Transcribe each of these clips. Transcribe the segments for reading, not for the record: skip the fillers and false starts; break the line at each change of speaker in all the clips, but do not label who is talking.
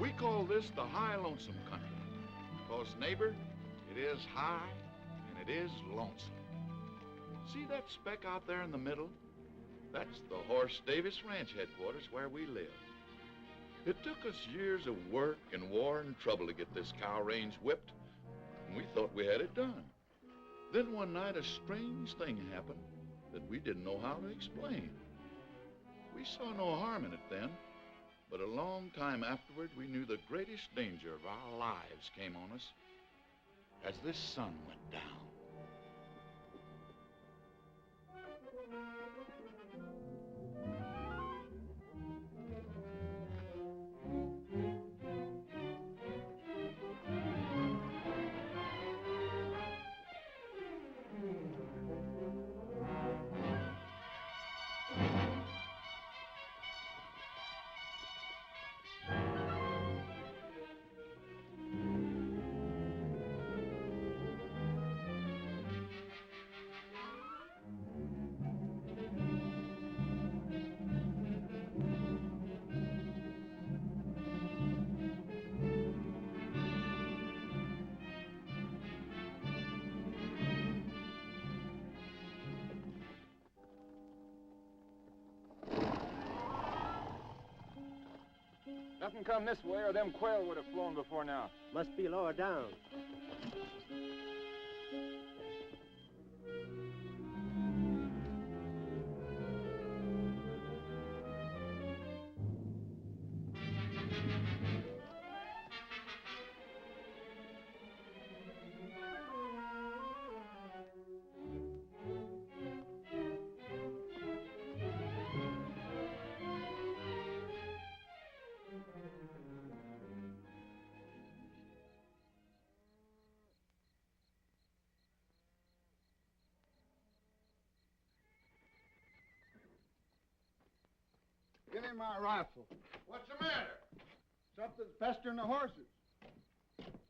We call this the high lonesome country. Because, neighbor, it is high and it is lonesome. See that speck out there in the middle? That's the Horse Davis Ranch headquarters where we live. It took us years of work and war and trouble to get this cow range whipped, and we thought we had it done. Then one night a strange thing happened that we didn't know how to explain. We saw no harm in it then, but a long time afterward we knew the greatest danger of our lives came on us as this sun went down.
Nothing come this way or them quail would have flown before now.
Must be lower down.
Give me my rifle.
What's the matter?
Something's pestering the horses.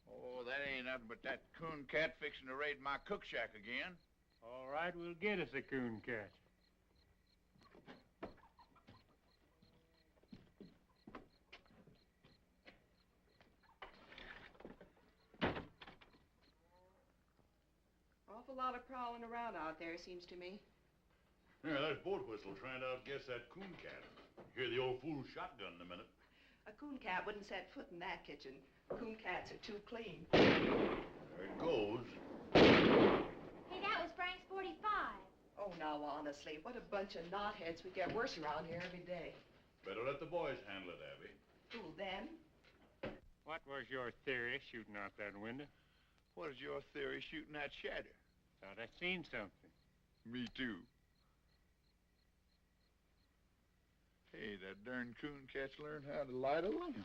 Oh, that ain't nothing but that coon cat fixing to raid my cook shack again.
All right, we'll get us a coon cat.
Awful lot of prowling around out there, seems to me.
Yeah, there's Boat Whistle trying to outguess that coon cat. Hear the old fool's shotgun in a minute.
A coon cat wouldn't set foot in that kitchen. Coon cats are too clean.
There it goes.
Hey, that was Frank's 45.
Oh, now, honestly, what a bunch of knotheads. We get worse around here every day.
Better let the boys handle it, Abby.
Who, them?
What was your theory shooting out that window?
What is your theory shooting that shadow?
Thought I seen something.
Me too. Hey, that darn coon cat's learned how to light a lamp.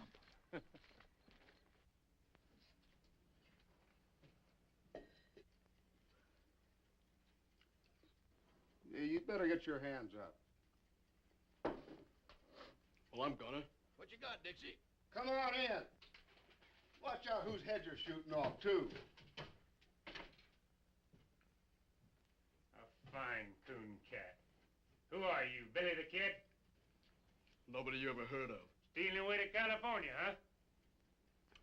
Yeah, you'd better get your hands up.
Well, I'm gonna.
What you got, Dixie?
Come on in. Watch out whose heads you're shooting off, too.
A fine coon cat. Who are you, Billy the Kid?
Nobody you ever heard of.
Stealing away to California, huh?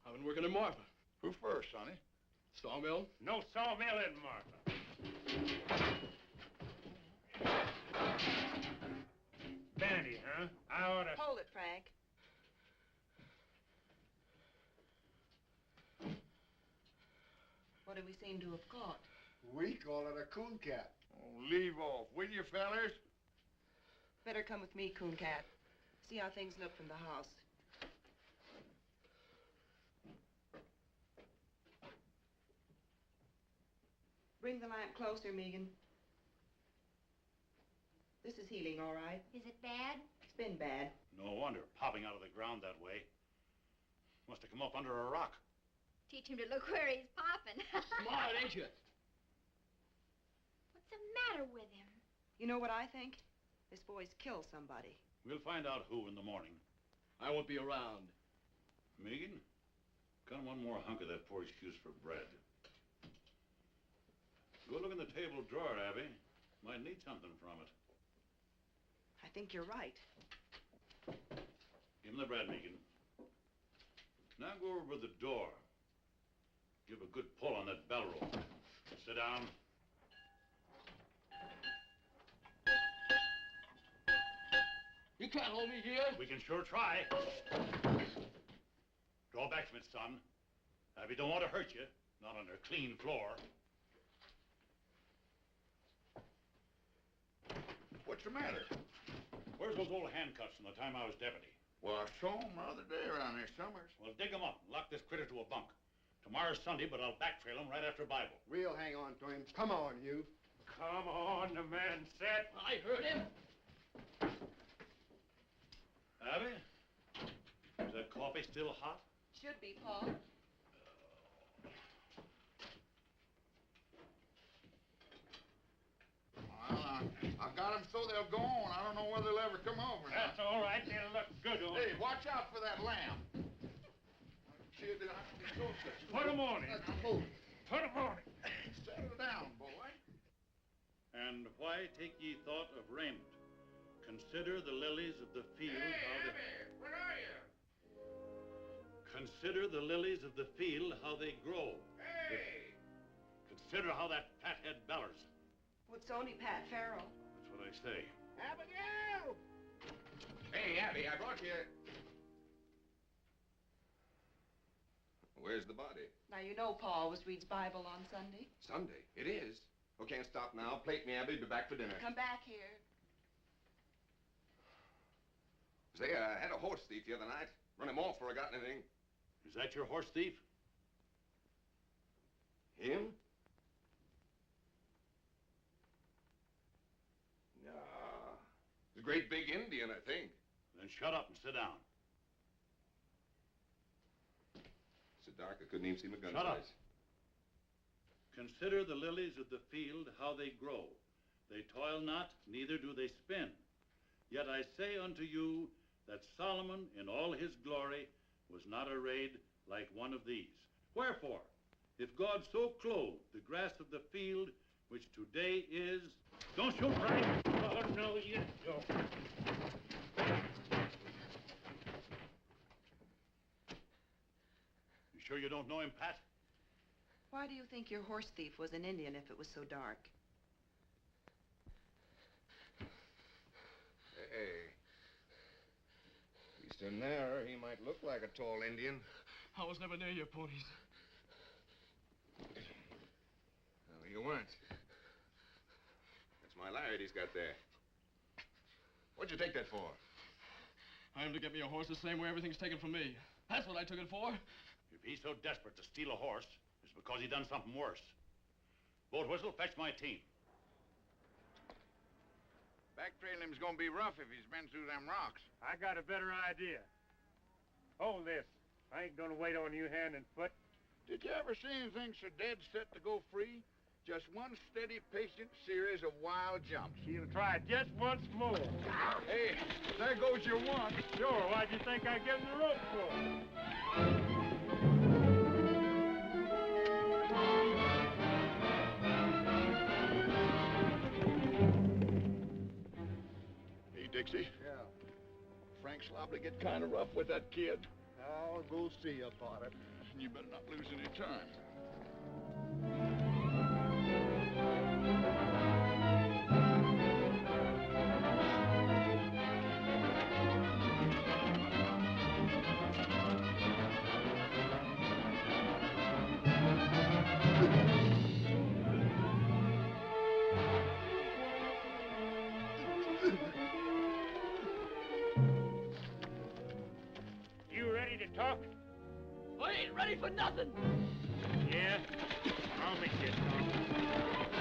I've been working in Marfa.
Who first, sonny?
Sawmill?
No sawmill in Marfa. Bandy, huh? I ought to...
Hold it, Frank. What do we seem to have caught?
We call it a coon cat.
Oh, leave off, will you, fellers?
Better come with me, coon cat. See how things look from the house. Bring the lamp closer, Megan. This is healing, all right.
Is it bad?
It's been bad.
No wonder, popping out of the ground that way. Must have come up under a rock.
Teach him to look where he's popping.
Smart, ain't you?
What's the matter with him?
You know what I think? This boy's killed somebody.
We'll find out who in the morning.
I won't be around.
Megan, got one more hunk of that poor excuse for bread. Go look in the table drawer, Abby. Might need something from it.
I think you're right.
Give him the bread, Megan. Now go over to the door. Give a good pull on that bell rope. Sit down.
You can't hold me here.
We can sure try. Draw back from it, son. Abby don't want to hurt you. Not on her clean floor.
What's the matter?
Where's those old handcuffs from the time I was deputy?
Well, I saw him the other day around here, Summers.
Well, dig them up and lock this critter to a bunk. Tomorrow's Sunday, but I'll backtrail him right after Bible.
We'll hang on to him. Come on, you.
Come on, the man said.
I heard him.
Abby? Is that coffee still hot?
Should be, Paul.
Well, I got them so they'll go on. I don't know whether they'll ever come over.
That's all right. They'll look good on
Hey,
you.
watch out for that lamb.
Put 'em on him. Put 'em on him.
Settle down, boy.
And why take ye thought of raiment? Consider the lilies of the field.
Where are you?
Consider the lilies of the field, how they grow.
Hey!
Consider how that fathead bellers.
Well, it's only Pat Farrell.
That's what I say.
Abigail! Hey, Abby, I brought you...
Where's the body?
Now, you know Pa always reads Bible on Sunday.
Sunday. It is. Oh, can't stop now. Plate me, Abby. Be back for dinner.
Come back here.
Say, I had a horse thief the other night. Run him off before I got anything.
Is that your horse thief?
Him? No. He's a great big Indian, I think.
Then shut up and sit down.
So dark I couldn't even see my gun
Shut up.
sights.
Consider the lilies of the field, how they grow. They toil not, neither do they spin. Yet I say unto you that Solomon in all his glory was not arrayed like one of these. Wherefore, if God so clothed the grass of the field, which today is... Don't shoot, Frank!
Oh, no, you don't.
You sure you don't know him, Pat?
Why do you think your horse thief was an Indian if it was so dark?
Hey. He's in there. He might look like a tall Indian.
I was never near your ponies.
No, you weren't. That's my lariat he's got there. What'd you take that for?
I am to get me a horse the same way everything's taken from me. That's what I took it for.
If he's so desperate to steal a horse, it's because he done something worse. Boat whistle, fetch my team.
Backtrailing him's gonna be rough if he's been through them rocks.
I got a better idea. Hold this. I ain't gonna wait on you hand and foot.
Did you ever see anything so dead set to go free? Just one steady, patient series of wild jumps.
She'll try just once more.
Hey, there goes your one.
Sure, why'd you think I gave him the rope for?
Hey, Dixie.
Yeah.
Frank's liable to get kind of rough with that kid.
I'll go see about it.
And you better not lose any time.
You ready to talk?
I ain't ready for nothing.
Yeah? I'll make you talk.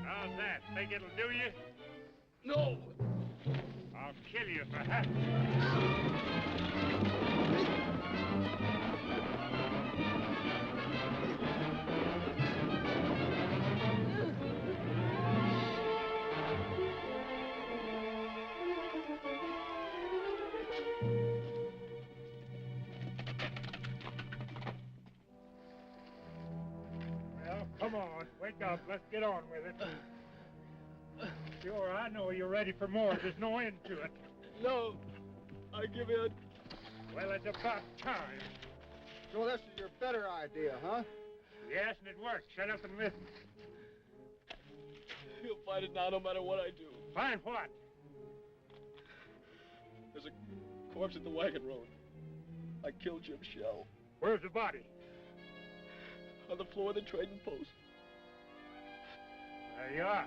How's that? Think it'll do you?
No.
I'll kill you for having. Wake up. Let's get on with it. Sure, I know you're ready for more. There's no end to it.
No, I give in.
Well, it's about time.
So this is your better idea, huh?
Yes, and it worked. Shut up and listen.
He'll find it now no matter what I do.
Find what?
There's a corpse at the wagon road. I killed Jim Shell.
Where's the body?
On the floor of the trading post.
There you are.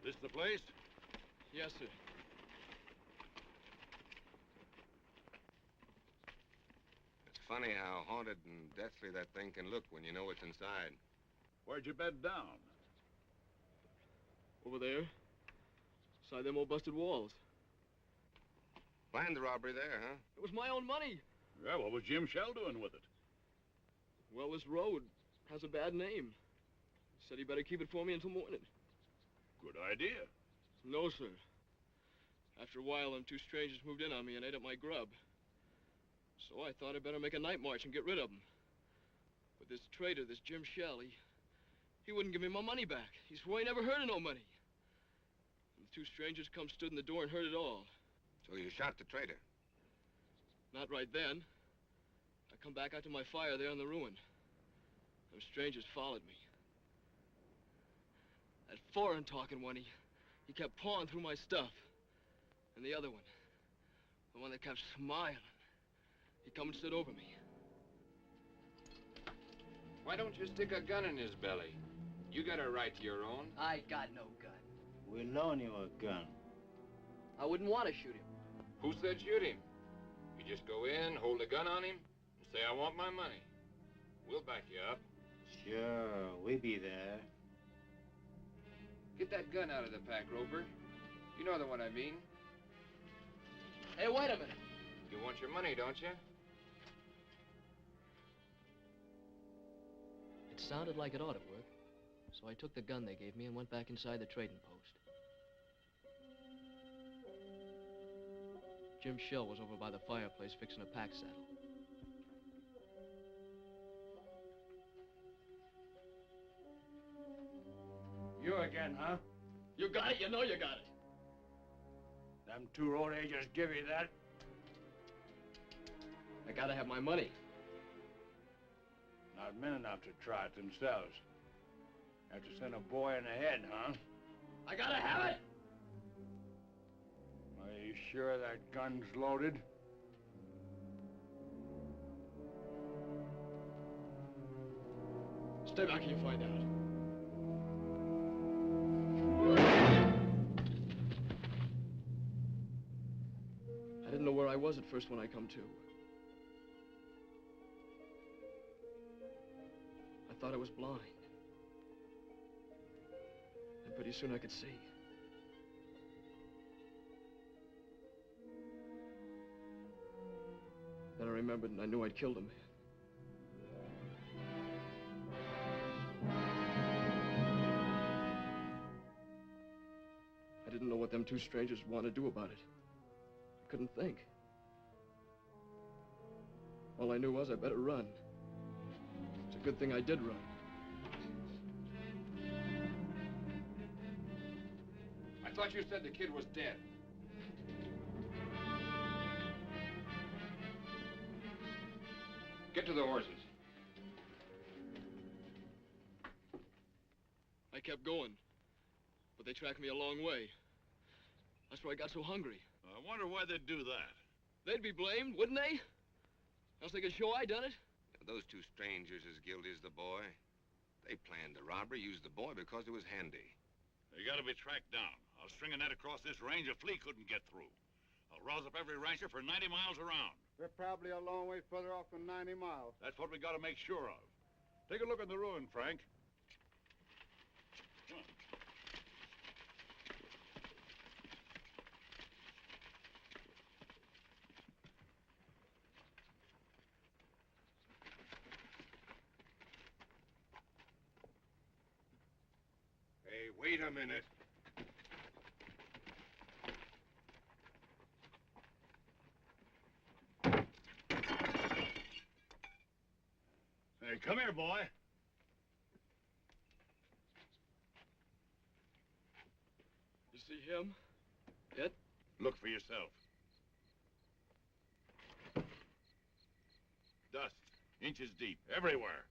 This the place?
Yes, sir.
It's funny how haunted and deathly that thing can look when you know what's inside.
Where'd you bed down?
Over there. Beside them old busted walls.
Planned the robbery there, huh?
It was my own money.
Yeah, what was Jim Shell doing with it?
Well, this road has a bad name. Said he better keep it for me until morning.
Good idea.
No, sir. After a while, them two strangers moved in on me and ate up my grub. So I thought I'd better make a night march and get rid of them. But this traitor, this Jim Shell, he wouldn't give me my money back. He swore he never heard of no money. And the two strangers come stood in the door and heard it all.
So you shot the traitor?
Not right then. I come back out to my fire there on the ruin. Those strangers followed me. That foreign-talking one, he kept pawing through my stuff. And the other one, the one that kept smiling, he come and stood over me.
Why don't you stick a gun in his belly? You got a right to your own.
I got no gun.
We'll loan you a gun.
I wouldn't want to shoot him.
Who said shoot him? You just go in, hold a gun on him, and say, I want my money. We'll back you up.
Sure, we'll be there.
Get that gun out of the pack, Roper. You know the one I mean.
Hey, wait a minute.
You want your money, don't you?
It sounded like it ought to work. So I took the gun they gave me and went back inside the trading post. Jim Shell was over by the fireplace fixing a pack saddle.
You again, huh?
You got it, you know you got it.
Them two road agents give you that?
I gotta have my money.
Not men enough to try it themselves. Have to send a boy in the head, huh?
I gotta have it!
Are you sure that gun's loaded?
Stay back and you find out. I didn't know where I was at first when I come to. I thought I was blind. And pretty soon I could see. Then I remembered and I knew I'd killed him. I didn't know what them two strangers would want to do about it. I couldn't think. All I knew was I better run. It's a good thing I did run.
I thought you said the kid was dead. Get to the horses.
I kept going, but they tracked me a long way. That's where I got so hungry.
I wonder why they'd do that.
They'd be blamed, wouldn't they? Else they could show I done it.
Those two strangers as guilty as the boy. They planned the robbery, used the boy because it was handy.
They gotta be tracked down. I'll string a net across this range a flea couldn't get through. I'll rouse up every rancher for 90 miles around.
They're probably a long way further off than 90 miles.
That's what we gotta make sure of. Take a look at the ruin, Frank. Come on.
a minute.
Hey, come here, boy.
You see him? It?
Look for yourself. Dust, inches deep, everywhere.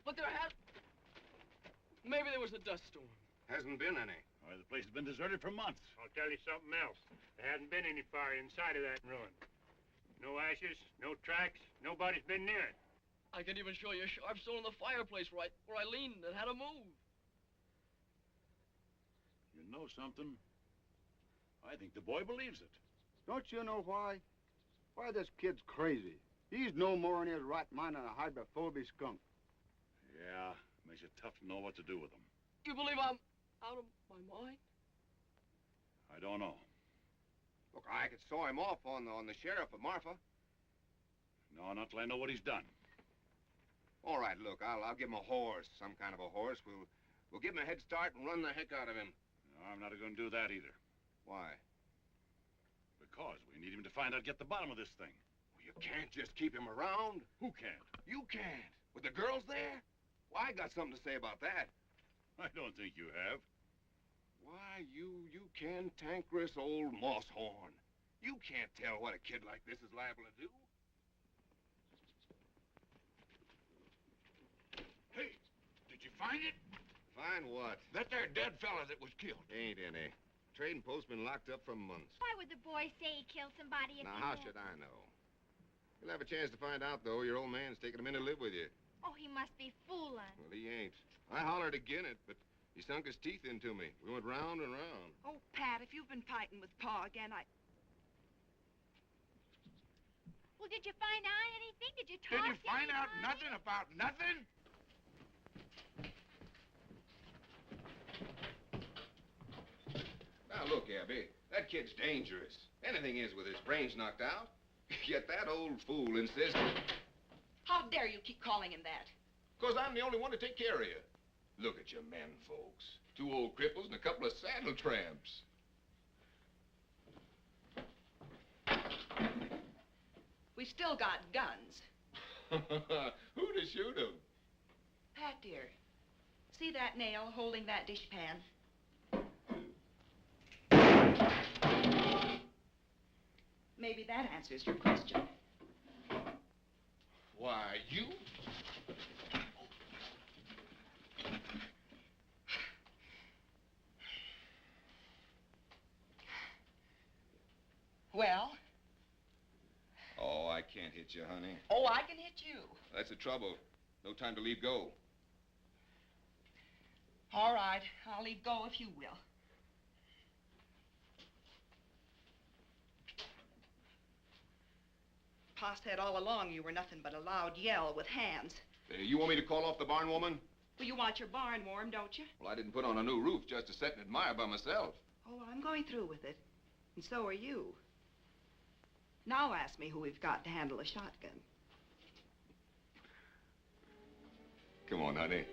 But there had... Maybe there was a dust storm.
Hasn't been any.
Why, the place has been deserted for months.
I'll tell you something else. There hasn't been any fire inside of that ruin. No ashes, no tracks, nobody's been near it.
I can even show you a sharp stone in the fireplace where I leaned and had to move.
You know something? I think the boy believes it.
Don't you know why? Why, this kid's crazy. He's no more in his right mind than a hydrophobic skunk.
Yeah, makes it tough to know what to do with him.
You believe I'm out of my mind?
I don't know.
Look, I could saw him off on the sheriff at Marfa.
No, not till I know what he's done.
All right, look, I'll give him a horse, some kind of a horse. We'll give him a head start and run the heck out of him.
No, I'm not going to do that either.
Why?
Because we need him to find out, get the bottom of this thing.
Well, you can't just keep him around.
Who can't?
You can't. With the girls there? Well, I got something to say about that.
I don't think you have.
Why, you cantankerous old moss-horn. You can't tell what a kid like this is liable to do.
Hey, did you find it?
Find what?
That there dead fella that was killed.
Ain't any. Trading post been locked up for months.
Why would the boy say he killed somebody if
Now,
he
how
knew?
should I know? You'll have a chance to find out, though. Your old man's taking him in to live with you.
Oh, he must be fooling.
Well, he ain't. I hollered again it, but he sunk his teeth into me. We went round and round.
Oh, Pat, if you've been fighting with Pa again,
Well, did you find out anything? Did you talk
Did you
to
find out
anybody?
nothing about nothing?
Now, look, Abby, that kid's dangerous. Anything is with his brains knocked out. Yet that old fool insists...
how dare you keep calling him that?
Because I'm the only one to take care of you. Look at you men folks. 2 old cripples and a couple of saddle tramps.
We still got guns.
Who to shoot 'em?
Pat, dear, see that nail holding that dishpan? Maybe that answers your question.
Why, you...
Well?
Oh, I can't hit you, honey.
Oh, I can hit you.
That's the trouble. No time to leave go.
All right, I'll leave go if you will. Pa said all along you were nothing but a loud yell with hands.
You want me to call off the barn woman?
Well, you want your barn warm, don't you?
Well, I didn't put on a new roof just to sit and admire by myself.
Oh, I'm going through with it. And so are you. Now ask me who we've got to handle a shotgun.
Come on, honey.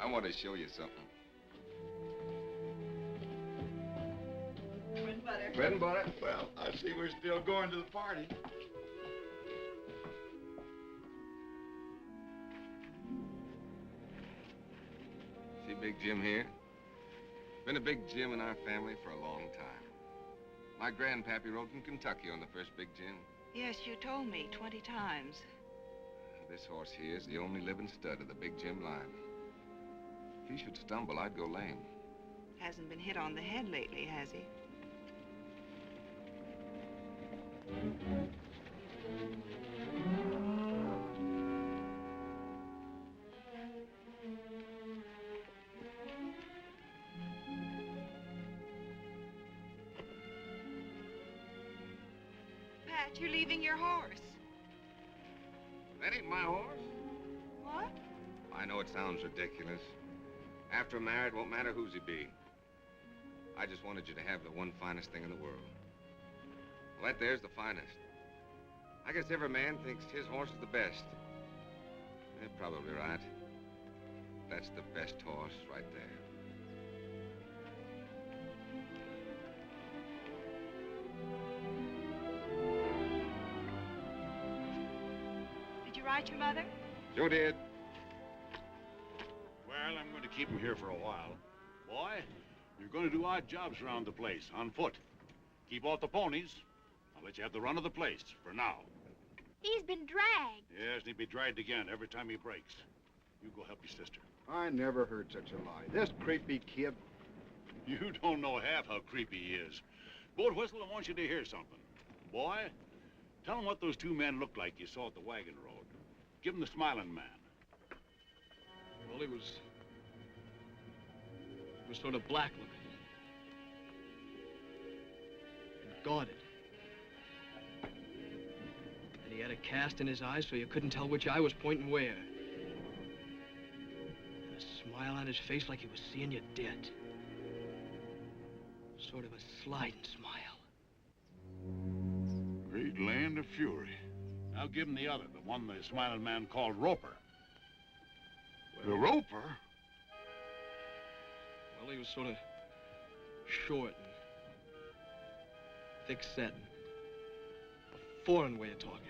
I want to show you something.
Bread and butter.
Bread and butter?
Well, I see we're still going to the party.
See Big Jim here? Been a big Jim in our family for a long time. My grandpappy rode from Kentucky on the first Big Jim.
Yes, you told me 20 times.
This horse here is the only living stud of the Big Jim line. If he should stumble, I'd go lame.
Hasn't been hit on the head lately, has he? Pat, you're leaving your horse.
That ain't my horse.
What?
I know it sounds ridiculous. After I'm married, it won't matter whose he be. I just wanted you to have the one finest thing in the world. Well, that there's the finest. I guess every man thinks his horse is the best. They're probably right. That's the best horse right there.
Did you write your mother?
Sure did.
Well, I'm going to keep him here for a while. Boy, you're going to do odd jobs around the place, on foot. Keep off the ponies. I'll let you have the run of the place, for now.
He's been dragged.
Yes, and he'll be dragged again every time he breaks. You go help your sister.
I never heard such a lie. This creepy kid.
You don't know half how creepy he is. Boat Whistle, I want you to hear something. Boy, tell him what those two men looked like you saw at the wagon road. Give him the smiling man.
Well, he was sort of black looking. And guarded. And he had a cast in his eyes so you couldn't tell which eye was pointing where. And a smile on his face like he was seeing you dead. Sort of a sliding smile.
Great land of fury. Now give him the other, the one the smiling man called Roper.
The Roper?
Well, he was sort of short and thick-set. A foreign way of talking.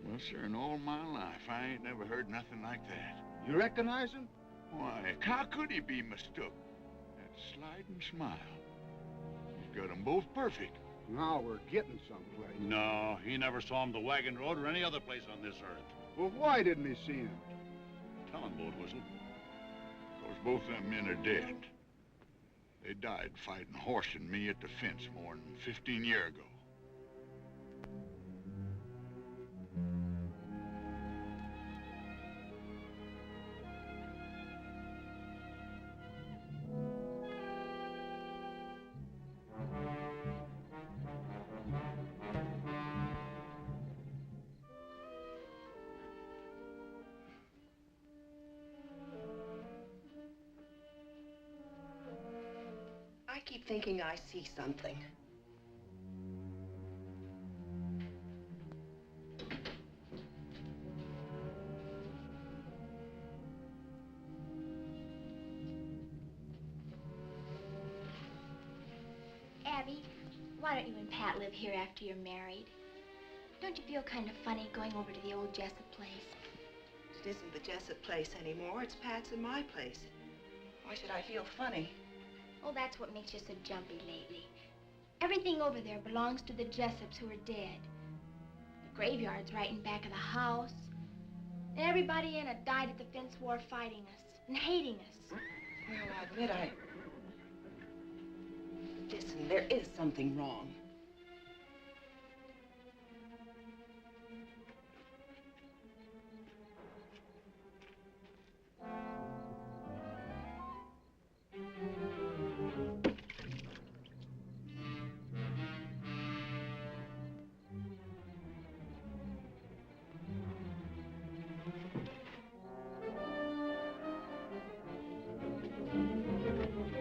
Well, sir, in all my life, I ain't never heard nothing like that.
You recognize him?
Why, how could he be mistook? That sliding smile. He's got 'em both perfect.
Now we're getting someplace.
No, he never saw him the wagon road or any other place on this earth.
Well, why didn't he see him?
Tell him, Boat Whistle.
Because both them men are dead. They died fighting Horse and me at the fence more than 15 years ago.
I keep thinking I see something.
Abby, why don't you and Pat live here after you're married? Don't you feel kind of funny going over to the old Jessup place?
It isn't the Jessup place anymore. It's Pat's and my place. Why should I feel funny?
Oh, that's what makes you so jumpy lately. Everything over there belongs to the Jessups who are dead. The graveyard's right in back of the house. And everybody in it died at the fence war fighting us and hating us.
Well, I admit
Listen, there is something wrong.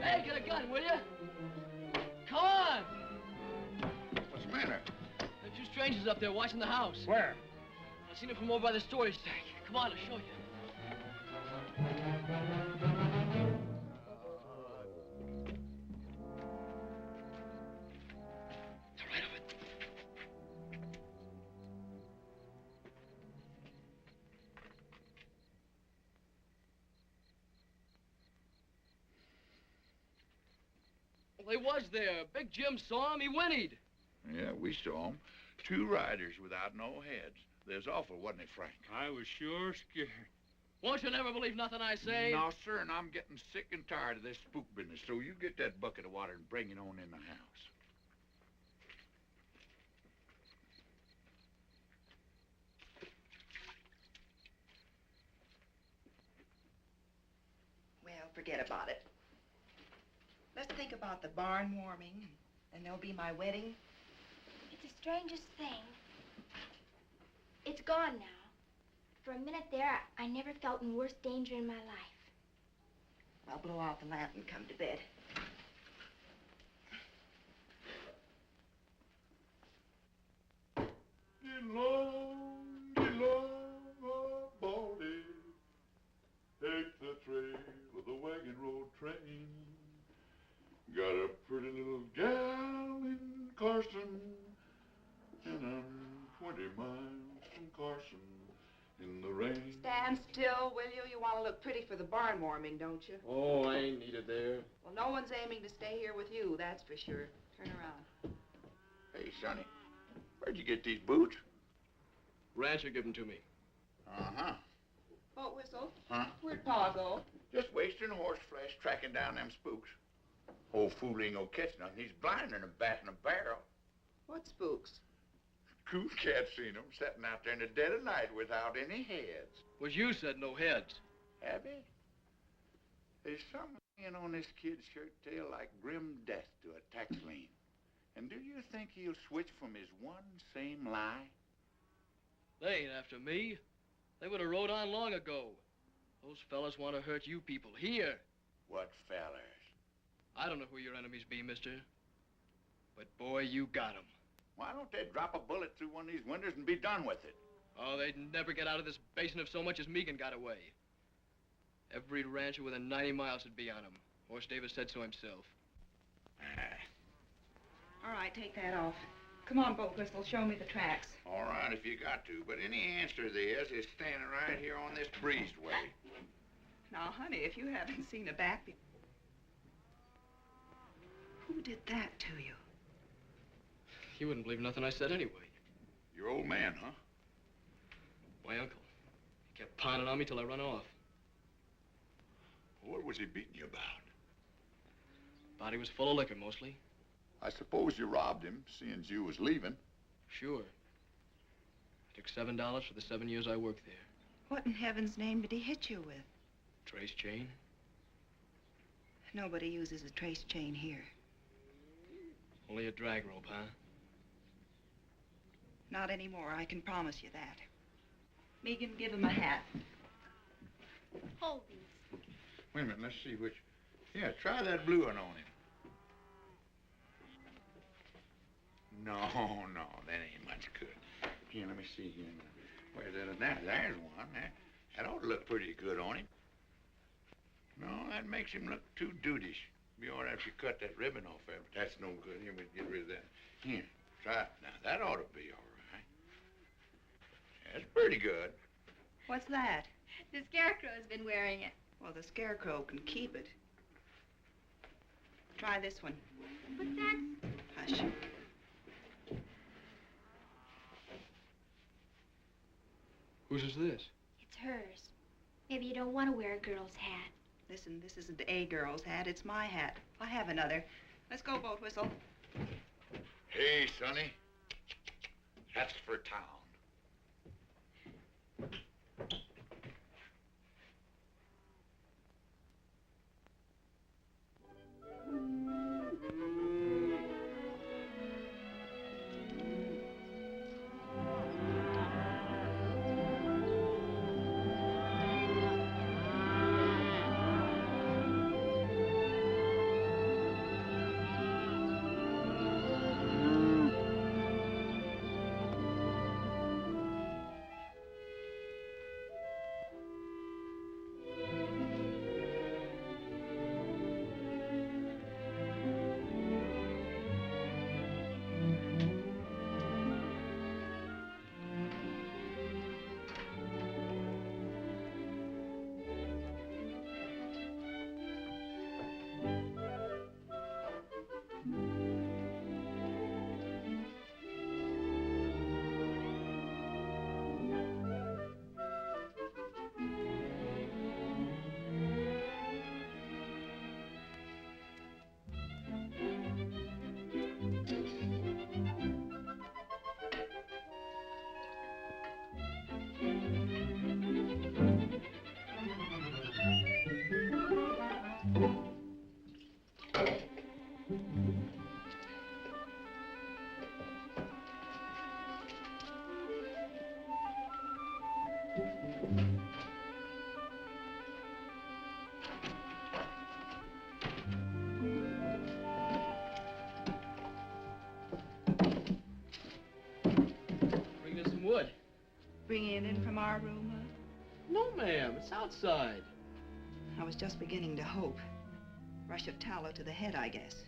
Hey, get a gun, will you? Come on!
What's the matter?
There are two strangers up there watching the house.
Where?
I seen them from over by the storage tank. Come on, I'll show you. They're right over there. Well, he was there. Big Jim saw him. He whinnied.
Yeah, we saw 'em. Two riders without no heads. There's awful, wasn't it, Frank?
I was sure scared.
Won't you never believe nothing I say?
No, sir, and I'm getting sick and tired of this spook business, so you get that bucket of water and bring it on in the house.
Well, forget about it. Let's think about the barn warming, and there'll be my wedding.
It's the strangest thing. It's gone now. For a minute there, I never felt in worse danger in my life.
I'll blow out the lamp and come to bed.
Get low, got a pretty little gal in Carson, and I'm 20 miles from Carson in the rain.
Stand still, will you? You want to look pretty for the barn warming, don't you?
Oh, I ain't needed there.
Well, no one's aiming to stay here with you, that's for sure. Turn around.
Hey, Sonny, where'd you get these boots?
Rancher give them to me.
Uh-huh.
Boat whistle?
Huh?
Where'd Pa go?
Just wasting horse flesh tracking down them spooks. Old fool ain't gonna catch nothing. He's blinder than a bat in a barrel.
What spooks?
Coon cat seen them sitting out there in the dead of night without any heads.
Was you said no heads?
Have he? There's something on this kid's shirt tail like grim death to a tax lien. And do you think he'll switch from his one same lie?
They ain't after me. They would have rode on long ago. Those fellas want to hurt you people here.
What fellers?
I don't know who your enemies be, mister. But boy, you got 'em.
Why don't they drop a bullet through one of these windows and be done with it?
Oh, they'd never get out of this basin if so much as Megan got away. Every rancher within 90 miles would be on him. Horse Davis said so himself.
All right, take that off. Come on, Boat Whistle, show me the tracks.
All right, if you got to, but any answer there's is standing right here on this breezeway.
Now, honey, if you haven't seen a back... Who did that to you?
You wouldn't believe nothing I said anyway.
Your old man, huh?
My uncle. He kept pounding on me till I run off.
What was he beating you about?
Body was full of liquor, mostly.
I suppose you robbed him, seeing you was leaving.
Sure. I took $7 for the 7 years I worked there.
What in heaven's name did he hit you with?
Trace chain.
Nobody uses a trace chain here.
Only a drag rope, huh?
Not anymore, I can promise you that. Megan, give him a hat.
Hold these.
Wait a minute, let's see which... Yeah, try that blue one on him. No, that ain't much good. Here, let me see here. Where's that? There's one. That ought to look pretty good on him. No, that makes him look too dudeish. Be all right if you cut that ribbon off there, but that's no good. Here, we get rid of that. Here, try it. Now, that ought to be all right. That's pretty good.
What's that?
The Scarecrow's been wearing it.
Well, the Scarecrow can keep it. Try this one.
But that's...
Hush.
Whose is this?
It's hers. Maybe you don't want to wear a girl's hat.
Listen, this isn't a girl's hat, it's my hat. I have another. Let's go, Boat Whistle.
Hey, Sonny. That's for town.
Bringing it in from our room, huh?
No, ma'am. It's outside.
I was just beginning to hope. Rush of tallow to the head, I guess.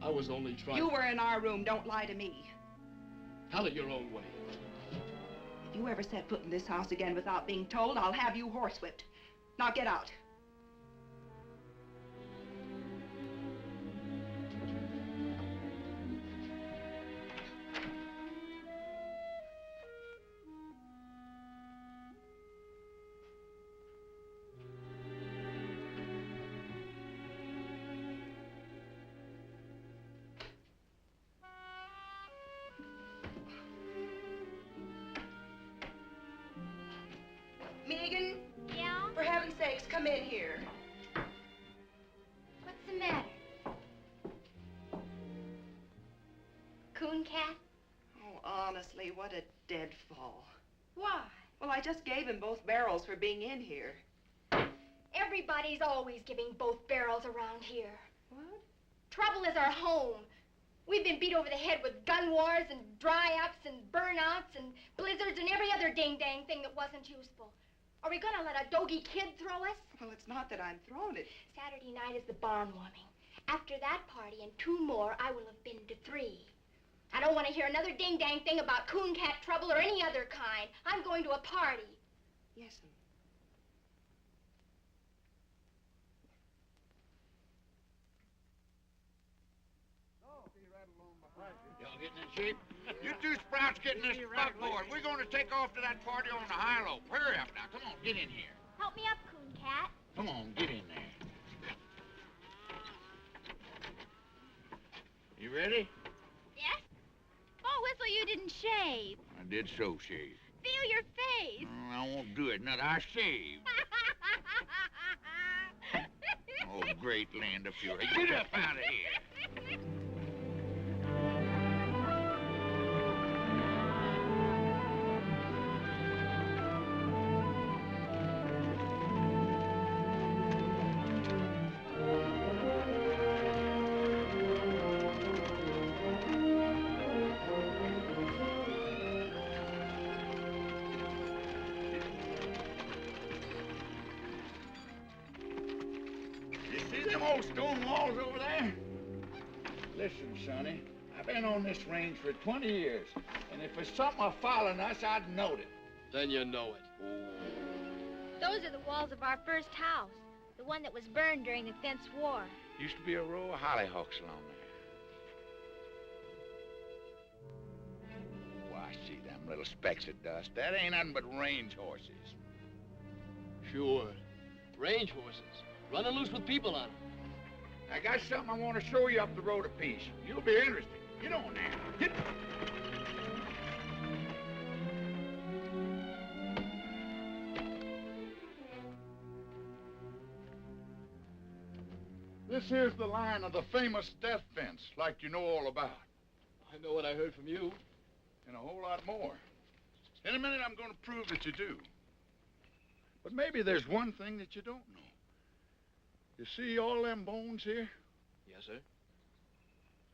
I was only trying.
You were in our room. Don't lie to me.
Tell it your own way.
If you ever set foot in this house again without being told, I'll have you horsewhipped. Now get out.
Megan?
Yeah?
For heaven's sakes, come in here.
What's the matter? Coon cat?
Oh, honestly, what a deadfall.
Why?
Well, I just gave him both barrels for being in here.
Everybody's always giving both barrels around here.
What?
Trouble is our home. We've been beat over the head with gun wars and dry-ups and burnouts and blizzards and every other ding-dang thing that wasn't useful. Are we gonna let a doggy kid throw us?
Well, it's not that I'm throwing it.
Saturday night is the barn warming. After that party and 2 more, I will have been to 3. I don't want to hear another ding-dang thing about coon cat trouble or any other kind. I'm going to a party.
Yes'm.
Y'all getting in shape? You two sprouts getting this buckboard. We're going to take off to that party on the high lope. Hurry up now. Come on, get in here.
Help me up, coon cat.
Come on, get in there. You ready?
Yes? Oh, Whistle, you didn't shave.
I did so shave.
Feel your face.
I won't do it. Not I shaved. Oh, great land of fury. Get up out of here. Old stone walls over there? Listen, Sonny, I've been on this range for 20 years, and if it's something following us, I'd know it.
Then you know it.
Those are the walls of our first house, the one that was burned during the Fence War.
Used to be a row of hollyhocks along there. Why, see them little specks of dust. That ain't nothing but range horses.
Sure. Range horses. Running loose with people on them.
I got something I want to show you up the road a piece. You'll be interested. Get on there. Get. This here's the line of the famous death fence, like you know all about.
I know what I heard from you.
And a whole lot more. In a minute, I'm going to prove that you do. But maybe there's one thing that you don't know. You see all them bones here?
Yes, sir.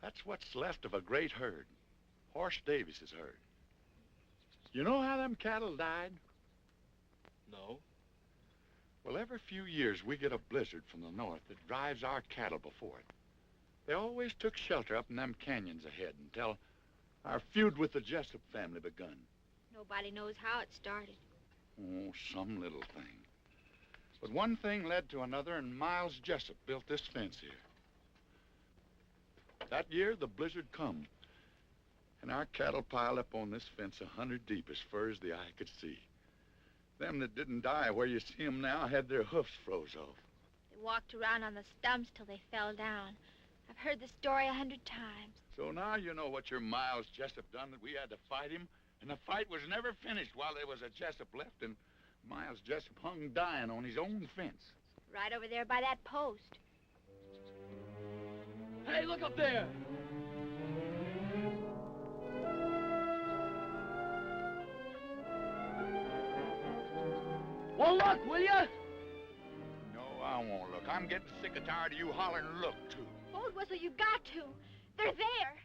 That's what's left of a great herd. Horse Davis's herd. You know how them cattle died?
No.
Well, every few years we get a blizzard from the north that drives our cattle before it. They always took shelter up in them canyons ahead until our feud with the Jessup family begun.
Nobody knows how it started.
Oh, some little thing. But one thing led to another, and Miles Jessup built this fence here. That year, the blizzard come, and our cattle piled up on this fence 100 deep as far as the eye could see. Them that didn't die where you see them now had their hoofs froze off.
They walked around on the stumps till they fell down. I've heard the story 100 times.
So now you know what your Miles Jessup done, that we had to fight him, and the fight was never finished while there was a Jessup left, and Miles Jessup hung dying on his own fence.
Right over there by that post.
Hey, look up there! Well, look, will ya?
No, I won't look. I'm getting sick and tired of you hollering look, too.
Old Whistle, you got to. They're there.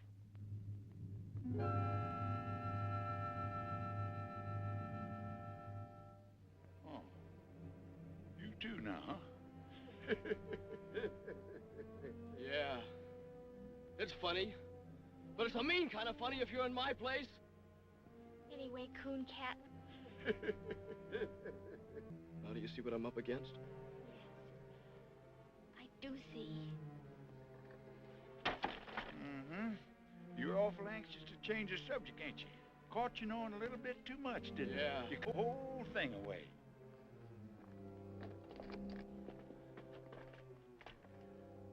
Oh. You too now, huh?
Yeah. It's funny. But it's a mean kind of funny if you're in my place.
Anyway, Coon Cat.
Now do you see what I'm up against?
I do see.
Mm-hmm. You're awful anxious to change the subject, ain't you? Caught you knowing a little bit too much, didn't you?
Yeah.
You put the whole thing away.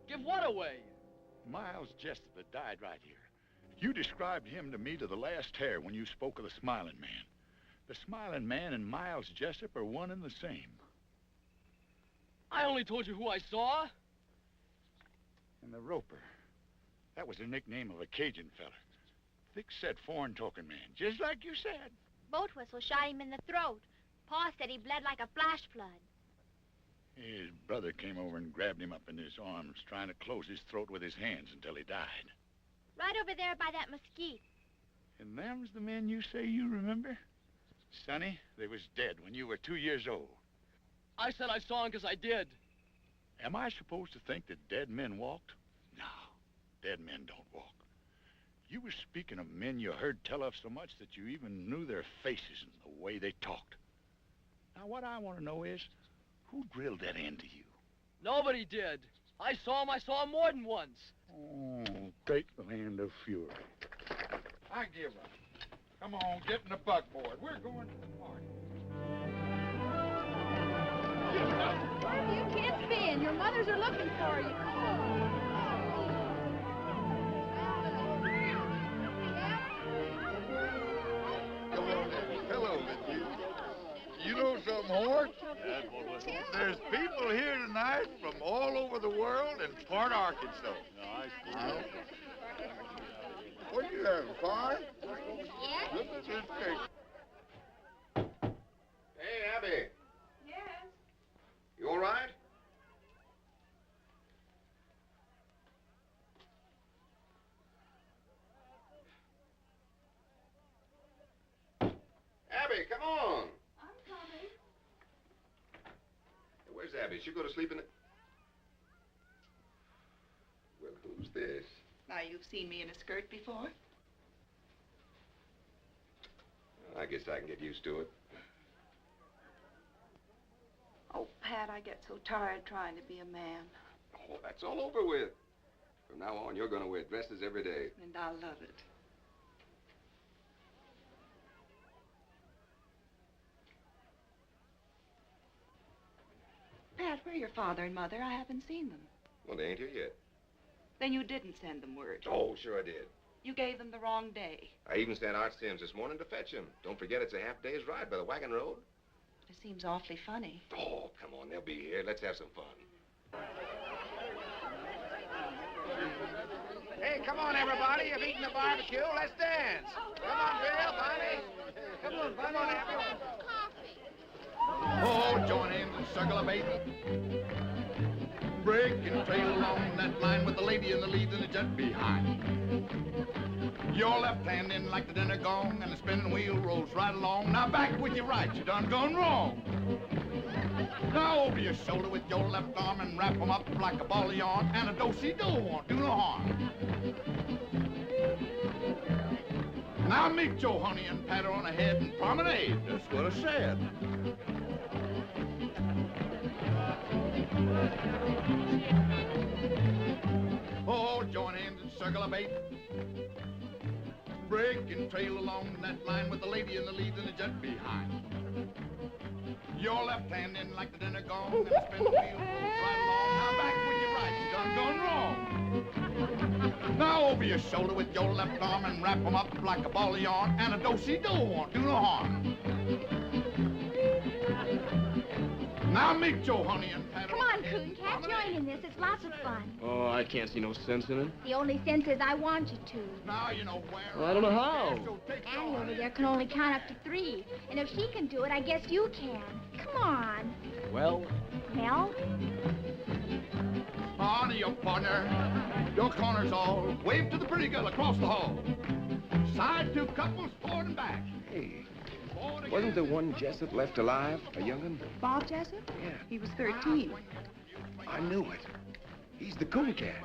Give what away?
Miles Jessup that died right here. You described him to me to the last hair when you spoke of the Smiling Man. The Smiling Man and Miles Jessup are one and the same.
I only told you who I saw.
And the Roper. That was the nickname of a Cajun fella. Thick-set, foreign-talking man, just like you said.
Boat whistle shot him in the throat. Pa said he bled like a flash flood.
His brother came over and grabbed him up in his arms, trying to close his throat with his hands until he died.
Right over there by that mesquite.
And them's the men you say you remember? Sonny, they was dead when you were 2 years old.
I said I saw him because I did.
Am I supposed to think that dead men walked? No, dead men don't walk. You were speaking of men you heard tell of so much that you even knew their faces and the way they talked. Now, what I want to know is, who drilled that into you?
Nobody did. I saw him more than once.
Oh, great land of fury. I give up. Come on, get in the buckboard. We're going to the party.
Where have you kids been? Your mothers are looking for you. Come on.
Come on, hello, Mitzi. You know something, Hort?
Yeah, Boat Whistle.
There's people here tonight from all over the world and part Arkansas.
No, I see.
What are you having, pie? Look at this cake.
Hey, Abby.
Yes.
You all right? Abby, come on.
I'm coming.
Hey, where's Abby? She go to sleep in the... Well, who's this?
Now, you've seen me in a skirt before?
I guess I can get used to it.
Oh, Pat, I get so tired trying to be a man.
Oh, that's all over with. From now on, you're going to wear dresses every day.
And I love it. Pat, where are your father and mother? I haven't seen them.
Well, they ain't here yet.
Then you didn't send them word.
Oh, sure I did.
You gave them the wrong day.
I even sent Art Sims this morning to fetch him. Don't forget it's a half day's ride by the wagon road.
It seems awfully funny.
Oh, come on, they'll be here. Let's have some fun.
Hey, come on, everybody. You've eaten the barbecue. Let's dance. Come on, Bill, Bonnie. Come on, Bonnie. Come on, everyone.
Oh, join hands and circle a bait. Break and trail along that line with the lady in the lead and the jet behind. Your left hand in like the dinner gong and the spinning wheel rolls right along. Now back with your right, you done gone wrong. Now over your shoulder with your left arm and wrap 'em up like a ball of yarn, and a do-si-do won't do no harm. Now meet your honey and pat her on the head and promenade. That's what I said. Oh, join hands and circle a bait. Break and trail along that line with the lady in the lead and the jet behind. Your left hand in like the dinner gong and the spin the wheel rolls right along. Now back with your right, you done gone wrong. Now over your shoulder with your left arm and wrap 'em up like a ball of yarn, and a do-si-do won't do no harm. Now meet your honey and pat her.
Come on, Coon Cat, join in this. It's lots of fun.
Oh, I can't see no sense in it.
The only sense is I want you to.
Now you know where.
Well, I don't know how.
Annie over there can only count up to 3. And if she can do it, I guess you can. Come on.
Well?
Well?
Honey, your partner. Your corner's all. Wave to the pretty girl across the hall. Side 2 couples forward and back.
Hey, wasn't the one Jessup left alive, a young'un?
Bob Jessup?
Yeah.
He was 13.
I knew it. He's the Coon Cat.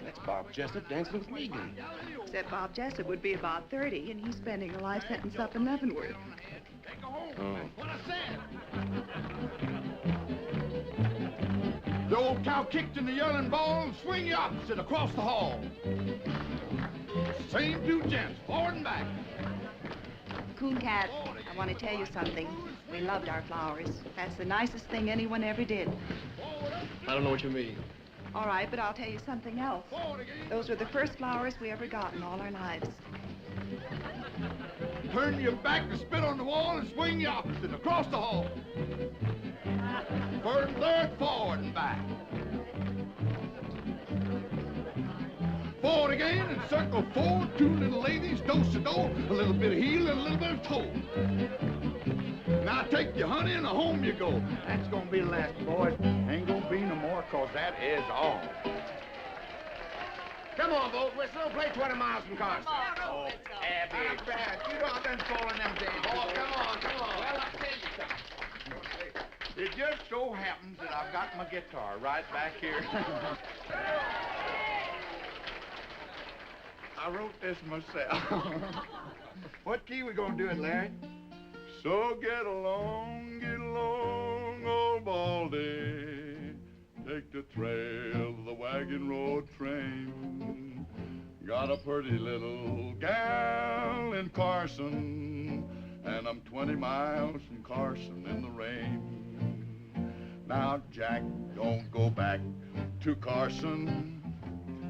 That's Bob Jessup dancing with Megan.
Except Bob Jessup would be about 30, and he's spending a life sentence up in Leavenworth.
Oh.
The old cow kicked in the yelling ball and swing you opposite across the hall. Same two gents, forward and back.
Coon Cat, I want to tell you something. We loved our flowers. That's the nicest thing anyone ever did.
I don't know what you mean.
All right, but I'll tell you something else. Those were the first flowers we ever got in all our lives.
Turn your back to spit on the wall and swing you opposite across the hall. First, third, forward and back. Forward again and circle four, two little ladies, do-si-do, a little bit of heel and a little bit of toe. Now take your honey and home you go. That's gonna be the last, boys. Ain't gonna be no more, cause that is all.
Come on, Boat Whistle. Play 20 miles from Carson.
Oh, Abby. Not bad. You know I've been falling them days.
Oh, come on, come on.
Well, I'll tell you something. It just so happens that I've got my guitar right back here. I wrote this myself. What key we gonna do it, Larry? So get along, old Baldy. Take the trail of the wagon road train. Got a pretty little gal in Carson, and I'm 20 miles from Carson in the rain. Now, Jack, don't go back to Carson.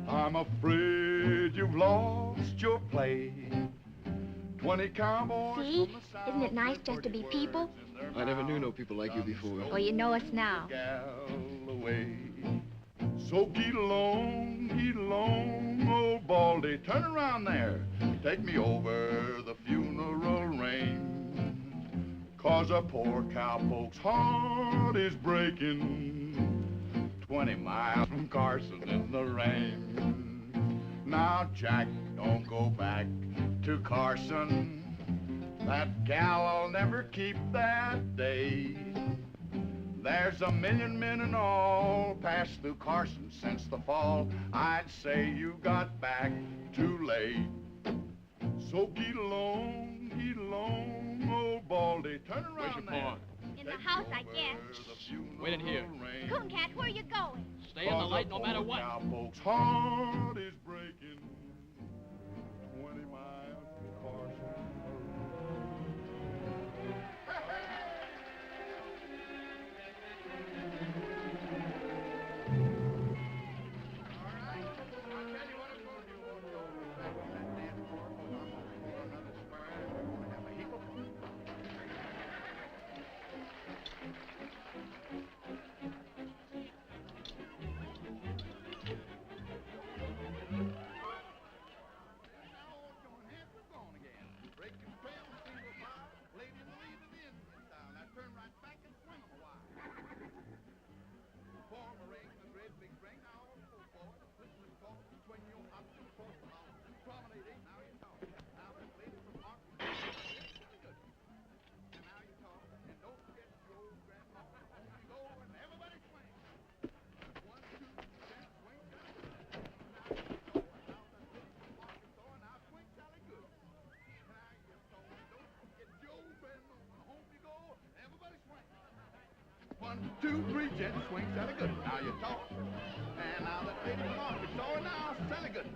I'm afraid you've lost your play. 20 cowboys.
See? Isn't it nice just to be people?
I never knew no people like you before.
Well, you know us now.
Away. So get along, old Baldy. Turn around there. Take me over the funeral rain. Cause a poor cowpoke's heart is breaking. 20 miles from Carson in the rain. Now, Jack, don't go back to Carson. That gal'll never keep that day. There's a million men and all passed through Carson since the fall. I'd say you got back too late. So get along, old Baldy. Turn around.
Where's your paw?
In the house, I guess.
Wait in here.
Coon Cat, where are you going?
Stay in the light no matter what.
Cowpoke's heart is breaking. 20 miles from Carson. One, two, three, gents, swing, Sally good. Now you talk. And now that lady mark is so now, Sally good.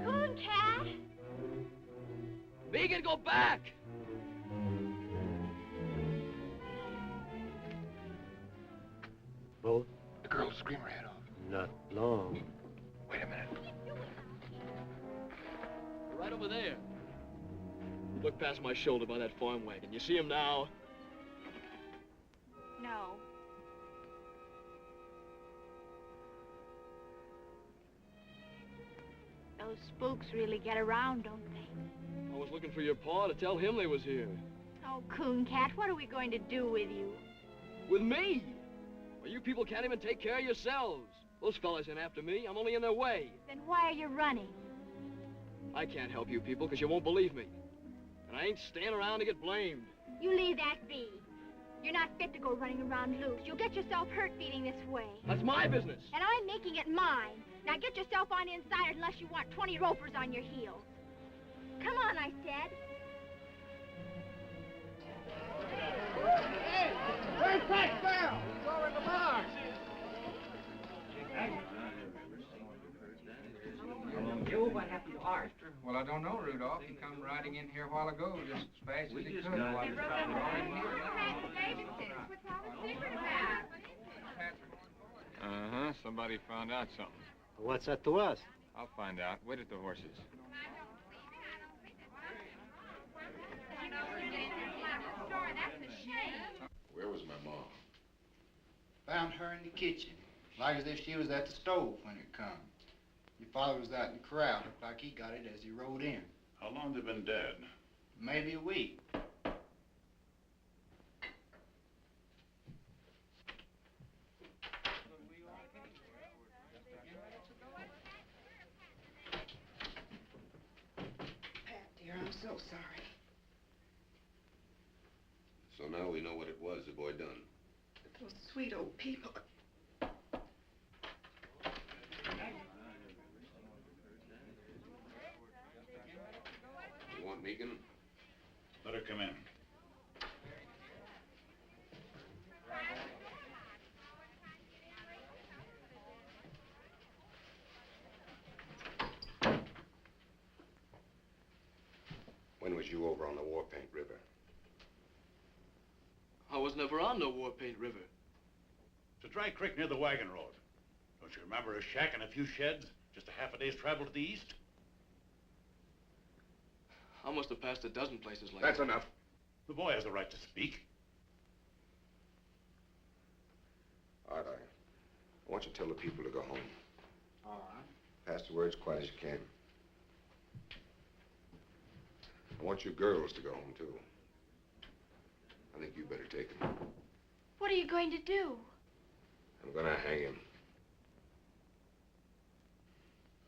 Coon Cat!
Megan, go back!
Both?
The girl scream her head off.
Not long.
Wait a minute.
Right over there. Look past my shoulder by that farm wagon. You see him now?
No. Those spooks really get around, don't they?
I was looking for your pa to tell him they was here.
Oh, Coon Cat, what are we going to do with you?
With me? Well, you people can't even take care of yourselves. Those fellas ain't after me. I'm only in their way.
Then why are you running?
I can't help you people because you won't believe me. And I ain't staying around to get blamed.
You leave that be. You're not fit to go running around loose. You'll get yourself hurt feeling this way.
That's my business.
And I'm making it mine. Now get yourself on inside unless you want 20 ropers on your heels. Come on, I said.
Hey, where's Pat Bell? He's over in the bar.
Joe, what happened to Art? Well, I don't know, Rudolph. He come riding in here a while ago, just as fast as he could. While he was trying to run in here.
Uh-huh. Somebody found out something.
What's that to us?
I'll find out. Wait at the horses.
Where was my mom?
Found her in the kitchen, like as if she was at the stove when it come. Your father was out in the corral. Looked like he got it as he rode in.
How long they been dead?
Maybe a week.
Pat, dear, I'm so sorry.
So now we know what it was the boy done.
Those sweet old people.
You want Megan?
Let her come in.
When was you over on the War Paint River?
I was never on no War Paint River.
It's a dry creek near the wagon road. Don't you remember a shack and a few sheds? Just a half a day's travel to the east?
I must have passed a dozen places like that.
That's enough.
The boy has the right to speak.
Art, I want you to tell the people to go home.
All right.
Pass the word as quiet as you can. I want you girls to go home, too. I think you better take him.
What are you going to do?
I'm gonna hang him.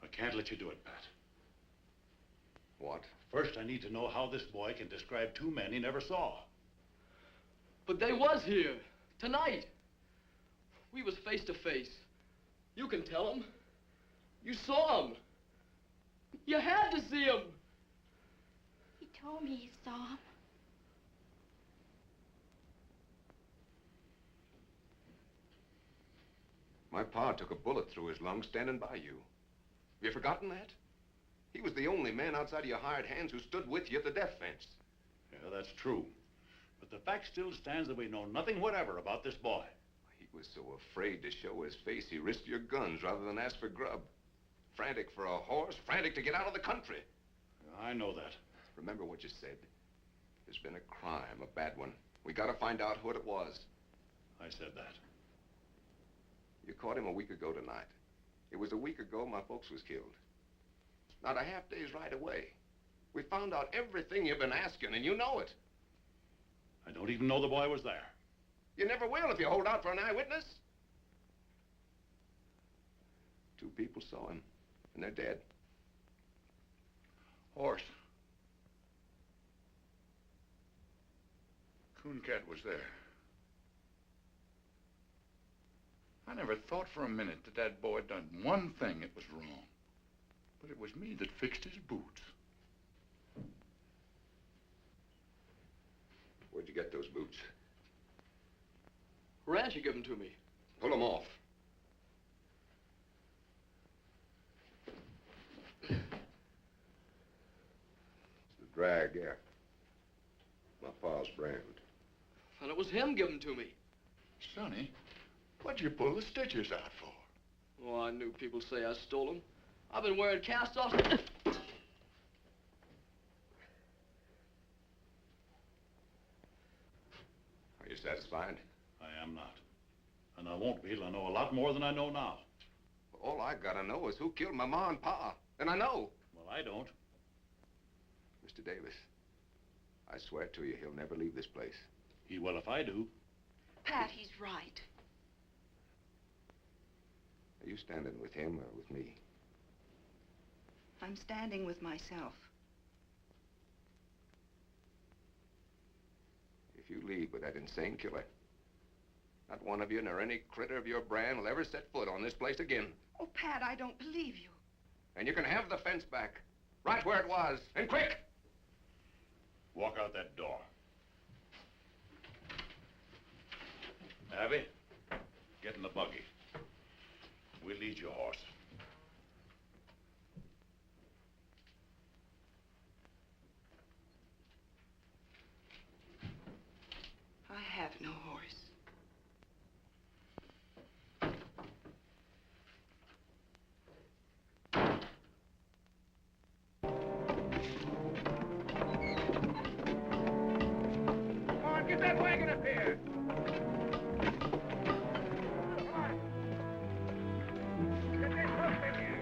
I can't let you do it, Pat.
What?
First, I need to know how this boy can describe two men he never saw.
But they was here, tonight. We was face to face. You can tell them. You saw him. You had to see him.
He told me he saw him.
My pa took a bullet through his lung standing by you. Have you forgotten that? He was the only man outside of your hired hands who stood with you at the death fence.
Yeah, that's true. But the fact still stands that we know nothing whatever about this boy.
He was so afraid to show his face, he risked your guns rather than ask for grub. Frantic for a horse, frantic to get out of the country.
I know that.
Remember what you said. There's been a crime, a bad one. We gotta find out what it was.
I said that.
You caught him a week ago tonight. It was a week ago my folks was killed. Not a half day's ride away. We found out everything you've been asking, and you know it.
I don't even know the boy was there.
You never will if you hold out for an eyewitness. 2 people saw him, and they're dead.
Horse. Coon Cat was there. I never thought for a minute that that boy done one thing that was wrong. But it was me that fixed his boots.
Where'd you get those boots?
Rancher gave them to me.
Pull them off. It's the drag, yeah. My pa's brand.
And it was him giving them to me.
Sonny, what'd you pull the stitches out for?
Oh, I knew people'd say I stole them. I've been wearing cast-offs.
satisfied?
I am not. And I won't be till I know a lot more than I know now.
All I gotta know is who killed my ma and pa. And I know.
Well, I don't.
Mr. Davis, I swear to you, he'll never leave this place.
He will if I do.
Pat, he's right.
Are you standing with him or with me?
I'm standing with myself.
If you leave with that insane killer, not one of you nor any critter of your brand will ever set foot on this place again.
Oh, Pat, I don't believe you.
And you can have the fence back, right where it was, and quick!
Walk out that door. Abby, get in the buggy. We'll lead your horse.
I have no horse.
Come on, get that wagon up here. Get this hook in here.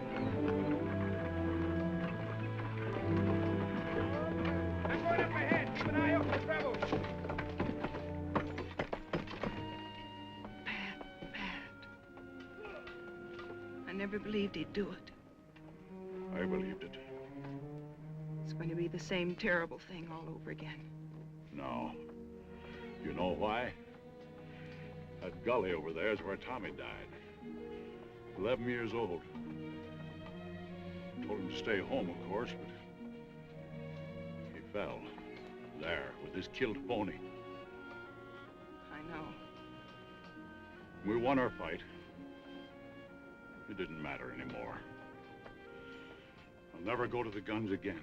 I'm going up ahead. Keep an eye out for trouble.
I never believed he'd do it.
I believed it.
It's going to be the same terrible thing all over again.
No. You know why? That gully over there is where Tommy died. 11 years old. Told him to stay home, of course, but he fell. There, with his killed pony.
I know.
We won our fight. It didn't matter anymore. I'll never go to the guns again.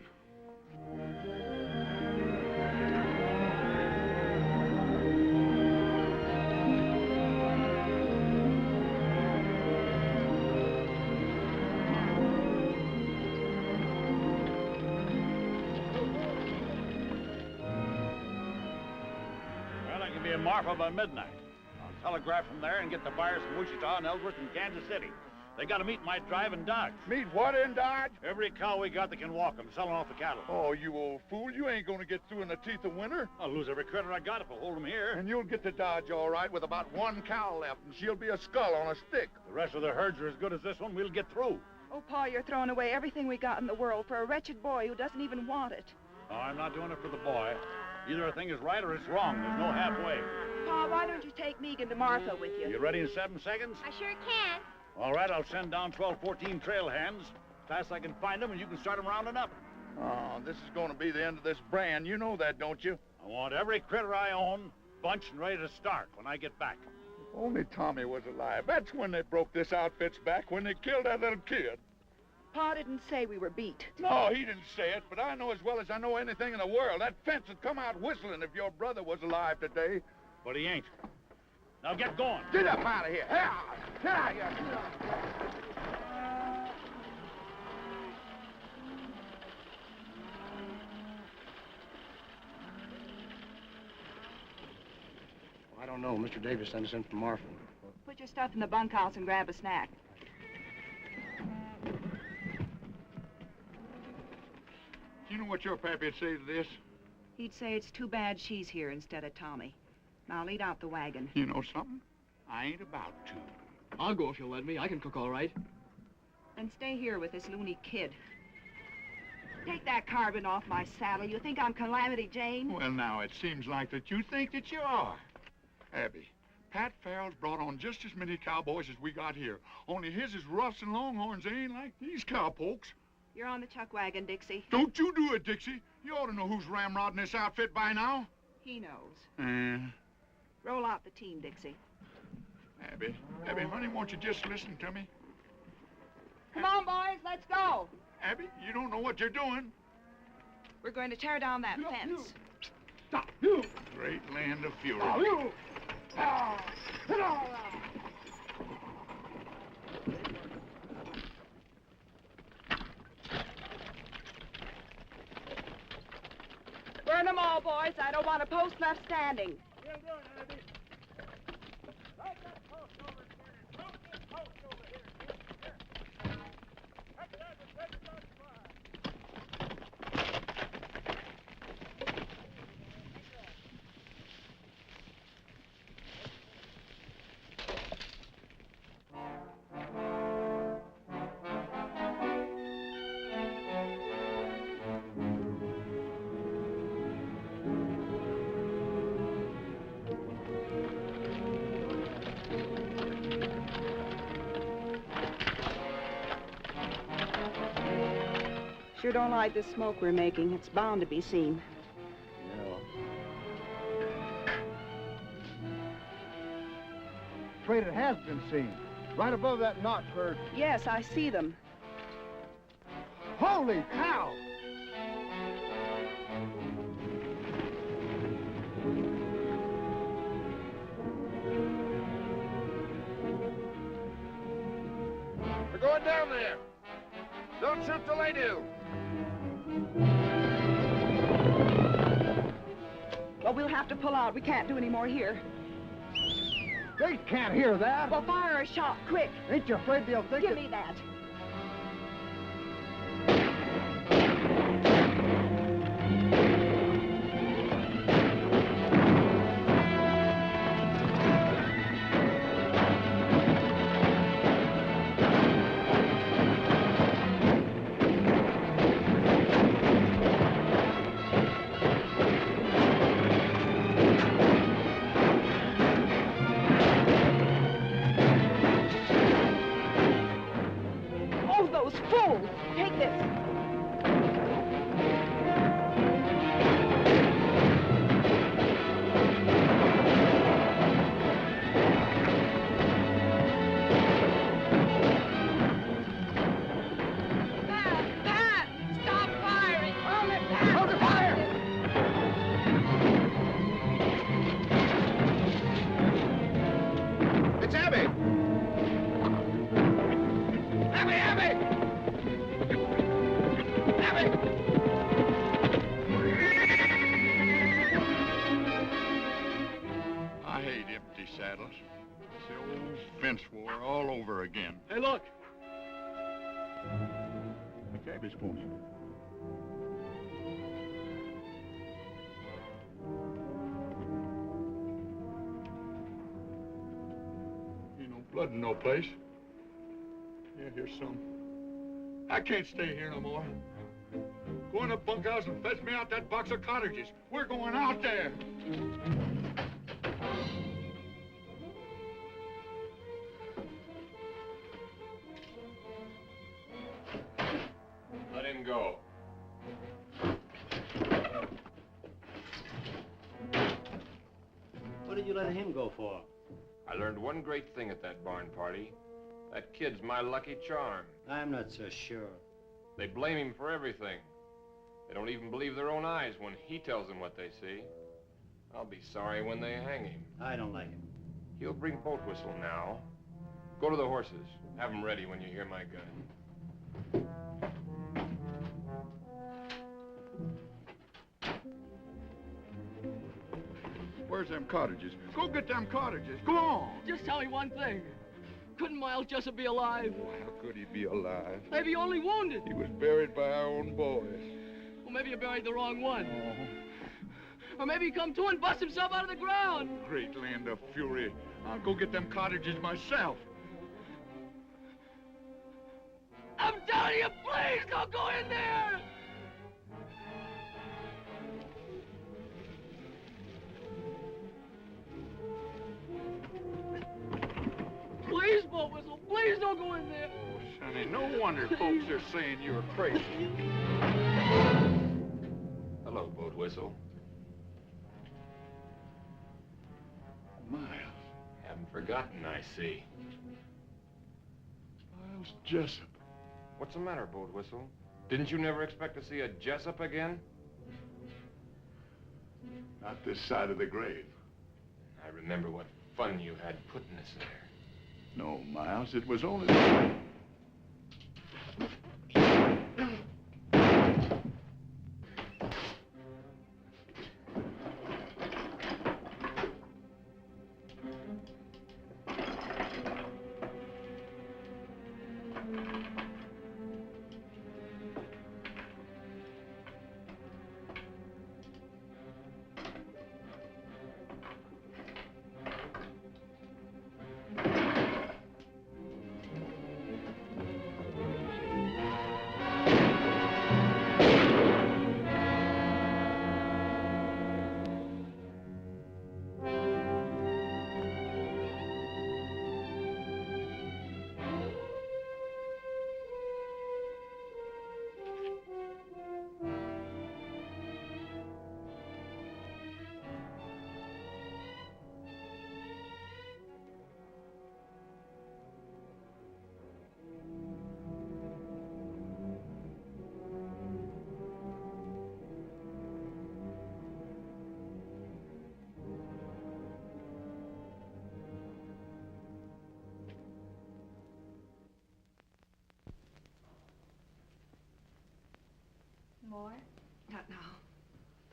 Well, I can be in Marfa by midnight. I'll telegraph from there and get the buyers from Wichita and Ellsworth and Kansas City. They got to meet my drive in Dodge.
Meet what in Dodge?
Every cow we got that can walk. I'm selling off the cattle.
Oh, you old fool. You ain't gonna get through in the teeth of winter.
I'll lose every critter I got if I hold them here.
And you'll get to Dodge all right with about one cow left, and she'll be a skull on a stick.
The rest of the herds are as good as this one. We'll get through.
Oh, Pa, you're throwing away everything we got in the world for a wretched boy who doesn't even want it.
No, I'm not doing it for the boy. Either a thing is right or it's wrong. There's no halfway.
Pa, why don't you take Megan to Martha with you?
You ready in 7 seconds?
I sure can.
All right, I'll send down 12, 14 trail hands. Fast I can find them, and you can start them rounding up.
Oh, this is gonna be the end of this brand. You know that, don't you?
I want every critter I own bunched and ready to start when I get back.
If only Tommy was alive. That's when they broke this outfit's back, when they killed that little kid.
Pa didn't say we were beat.
No, he didn't say it, but I know as well as I know anything in the world. That fence would come out whistling if your brother was alive today.
But he ain't. Now get going.
Get up out of here. Get out of here.
I don't know. Mr. Davis sent us in from Marfa.
Put your stuff in the bunkhouse and grab a snack.
Do you know what your pappy'd say to this?
He'd say it's too bad she's here instead of Tommy. Now lead out the wagon.
You know something? I ain't about to.
I'll go if you'll let me. I can cook all right.
And stay here with this loony kid. Take that carbon off my saddle. You think I'm Calamity Jane?
Well, now, it seems like that you think that you are. Abby, Pat Farrell's brought on just as many cowboys as we got here. Only his is roughs and longhorns. They ain't like these cowpokes.
You're on the chuck wagon, Dixie.
Don't you do it, Dixie. You ought to know who's ramrodding this outfit by now.
He knows. Roll out the team, Dixie.
Abby, honey, won't you just listen to me?
Come on, boys, let's go.
Abby, you don't know what you're doing.
We're going to tear down that fence.
Stop, you! Great land of fury.
You!
Burn them all, boys. I don't want a post left standing.
Still doing, Andy. Right that post over, Turner. Drop this post over here, kid. Here. That's that with Red Cross fire.
Sure don't like the smoke we're making. It's bound to be seen.
No.
Traitor has been seen. Right above that notch where...
Yes, I see them.
Holy cow!
We're going down there. Don't shoot till they do.
Well, we'll have to pull out. We can't do any more here.
They can't hear that.
Well, fire a shot, quick.
Ain't you afraid they'll think
Give me that.
Fence war all over again.
Hey, look!
The cabbage pony. Ain't no blood in no place. Yeah, here's some. I can't stay here no more. Go in the bunkhouse and fetch me out that box of cartridges. We're going out there.
Let him go.
What did you let him go for?
I learned one great thing at that barn party. That kid's my lucky charm.
I'm not so sure.
They blame him for everything. They don't even believe their own eyes when he tells them what they see. I'll be sorry when they hang him.
I don't like him.
He'll bring boat whistle now. Go to the horses. Have them ready when you hear my gun.
Where's them cottages? Go get them cottages. Go on.
Just tell me one thing. Couldn't Miles Jessup be alive?
Oh, how could he be alive?
Maybe only wounded.
He was buried by our own boys.
Well, maybe you buried the wrong one. Or maybe he come to and bust himself out of the ground.
Great land of fury. I'll go get them cottages myself.
I'm telling you, please don't go in there! Please, Boat Whistle, please don't go in there.
Oh, Sonny, no wonder folks are saying you're crazy.
Hello, Boat Whistle.
Miles.
Haven't forgotten, I see.
Miles Jessup.
What's the matter, Boat Whistle? Didn't you never expect to see a Jessup again?
Not this side of the grave.
I remember what fun you had putting us there.
No, Miles, it was only...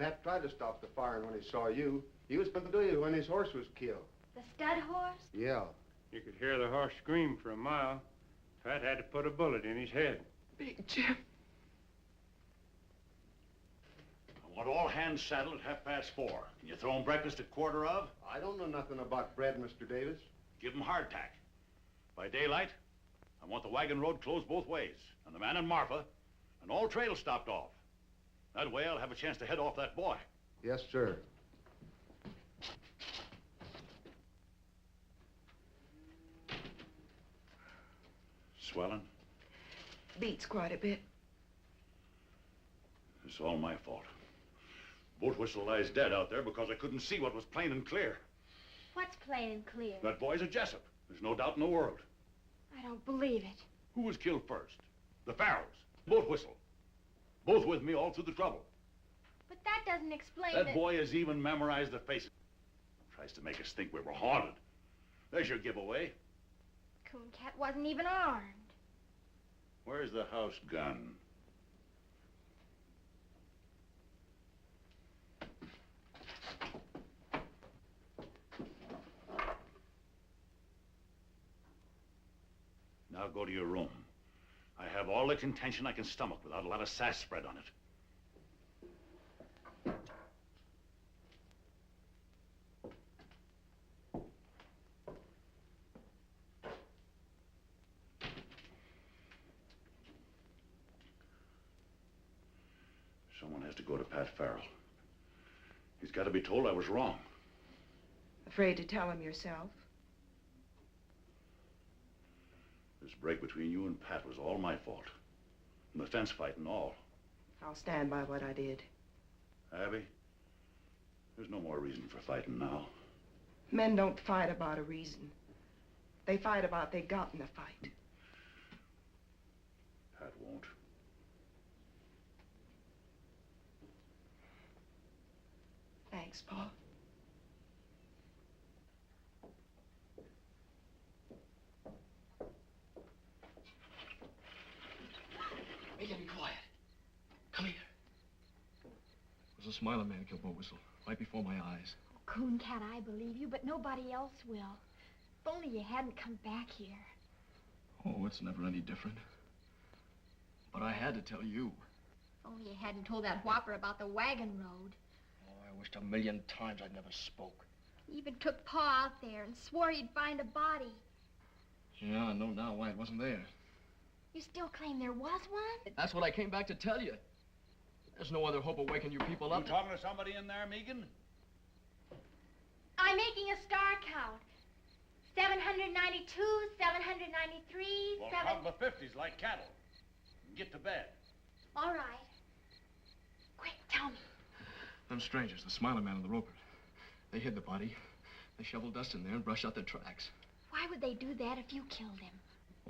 Pat tried to stop the firing when he saw you. He was familiar when his horse was killed.
The stud horse?
Yeah.
You could hear the horse scream for a mile. Pat had to put a bullet in his head.
Big Jim.
I want all hands saddled at 4:30. Can you throw 'em breakfast at 1:15?
I don't know nothing about bread, Mr. Davis.
Give 'em hardtack. By daylight, I want the wagon road closed both ways, and the man and Marfa, and all trails stopped off. That way I'll have a chance to head off that boy.
Yes, sir.
Swelling?
Beats quite a bit.
It's all my fault. Boat whistle lies dead out there because I couldn't see what was plain and clear.
What's plain and clear?
That boy's a Jessup. There's no doubt in the world.
I don't believe it.
Who was killed first? The Farrells. Boat whistle. Both with me all through the trouble.
But that doesn't explain
That boy has even memorized the faces. Tries to make us think we were haunted. There's your giveaway.
Cooncat wasn't even armed.
Where's the house gun? Now go to your room. I have all the contention I can stomach without a lot of sass spread on it. Someone has to go to Pat Farrell. He's got to be told I was wrong.
Afraid to tell him yourself?
This break between you and Pat was all my fault. And the fence fight and all.
I'll stand by what I did.
Abby, there's no more reason for fighting now.
Men don't fight about a reason. They fight about they got in a fight.
Pat won't.
Thanks, Pa.
Megan, be quiet. Come here. It was a Smiler man killed Boat Whistle, right before my eyes.
Cooncat, I believe you, but nobody else will. If only you hadn't come back here.
Oh, it's never any different. But I had to tell you.
If only you hadn't told that whopper about the wagon road.
Oh, I wished a million times I'd never spoke.
He even took Pa out there and swore he'd find a body.
Yeah, I know now why it wasn't there.
You still claim there was one?
That's what I came back to tell you. There's no other hope of waking you people up.
You talking to somebody in there, Megan?
I'm making a star count. 792, 793,
Well, count the 50s like cattle. And get to bed.
All right. Quick, tell me.
Them strangers, the Smiler man and the roper, they hid the body. They shoveled dust in there and brushed out their tracks.
Why would they do that if you killed him?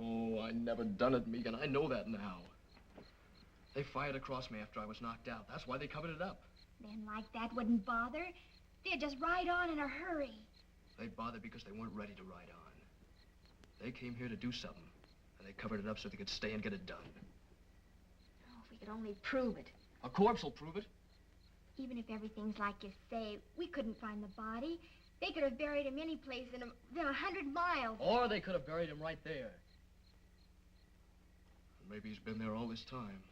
Oh, I never done it, Megan. I know that now. They fired across me after I was knocked out. That's why they covered it up.
Men like that wouldn't bother. They'd just ride on in a hurry.
They bothered because they weren't ready to ride on. They came here to do something, and they covered it up so they could stay and get it done.
Oh, if we could only prove it.
A corpse will prove it.
Even if everything's like you say, we couldn't find the body. They could have buried him any place within 100 miles.
Or they could have buried him right there. And maybe he's been there all this time.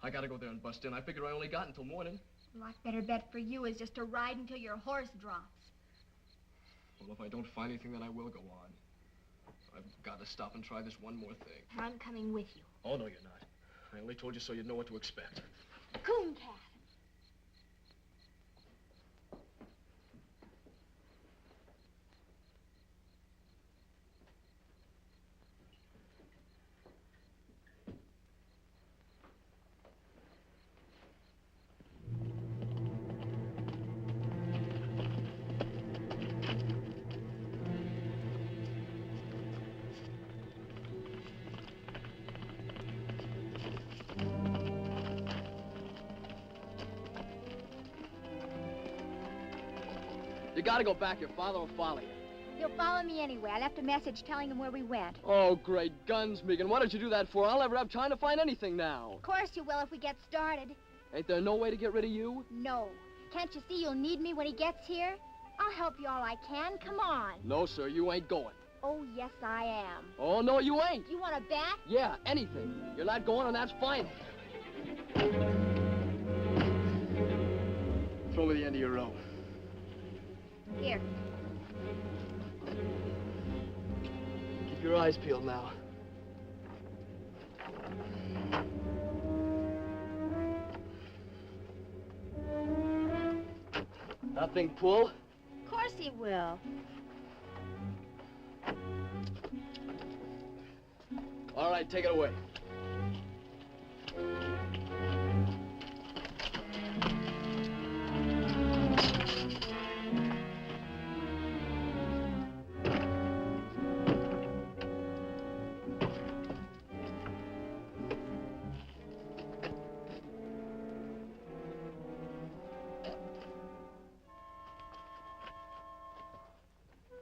I gotta go there and bust in. I figure I only got until morning.
A lot better bet for you is just to ride until your horse drops.
Well, if I don't find anything, then I will go on. I've got to stop and try this one more thing.
I'm coming with you.
Oh, no, you're not. I only told you so you'd know what to expect.
Cooncat.
You gotta go back. Your father will follow you.
He'll follow me anyway. I left a message telling him where we went.
Oh, great guns, Megan. What did you do that for? I'll never have time to find anything now.
Of course you will if we get started.
Ain't there no way to get rid of you?
No. Can't you see you'll need me when he gets here? I'll help you all I can. Come on.
No, sir, you ain't going.
Oh, yes, I am.
Oh, no, you ain't.
You want to bet?
Yeah, anything. You're not going, and that's final. Throw me the end of your rope.
Here.
Keep your eyes peeled now. Nothing pull?
Of course he will.
All right, take it away.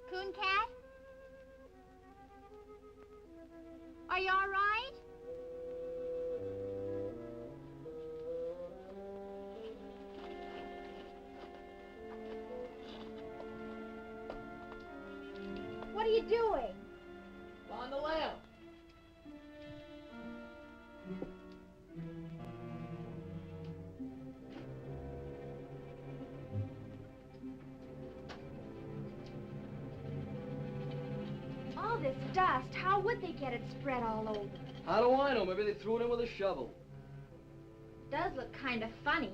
Coon Cat? Are you all right? What are you doing?
On the lamp.
All this dust, how would they get it spread all over?
How do I know? Maybe they threw it in with a shovel.
Does look kind of funny.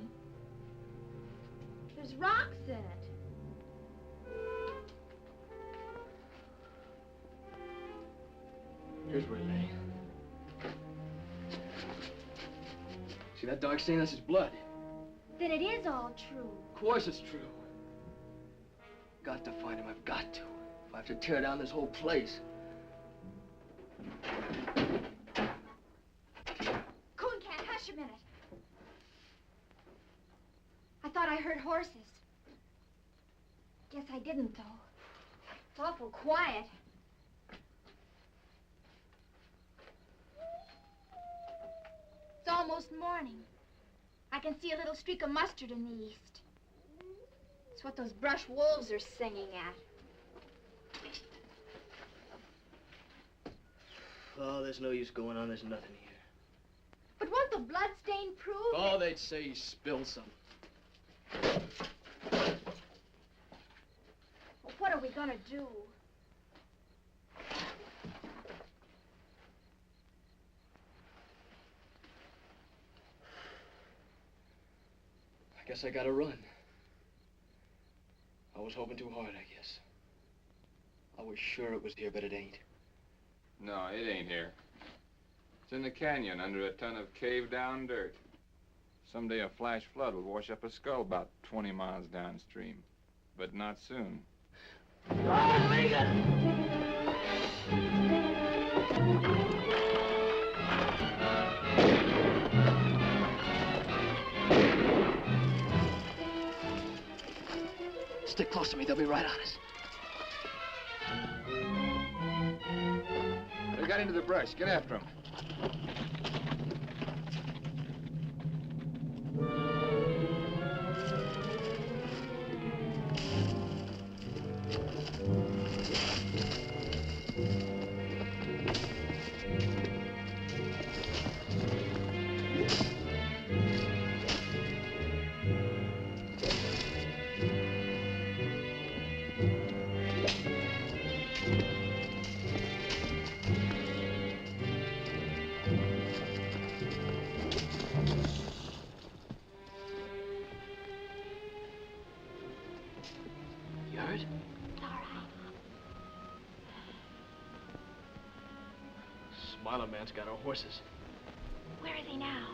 There's rocks in it.
Here's where it lay. See that dark stain? That's his blood.
Then it is all true.
Of course it's true. Got to find him. I've got to. If I have to tear down this whole place.
Coon Cat, hush a minute. I thought I heard horses. Guess I didn't, though. It's awful quiet. It's almost morning. I can see a little streak of mustard in the east. It's what those brush wolves are singing at.
Oh, there's no use going on. There's nothing here.
But won't the blood stain prove
Oh,
it?
they'd say he spilled some.
Well, what are we gonna do?
I guess I gotta run. I was hoping too hard, I guess. I was sure it was here, but it ain't.
No, it ain't here. It's in the canyon under a ton of caved-down dirt. Someday a flash flood will wash up a skull about 20 miles downstream. But not soon.
Oh, Megan!
Stick close to me. They'll be right on us.
They got into the brush. Get after them.
You heard?
It's all right.
Smiler man's got our horses.
Where is he now?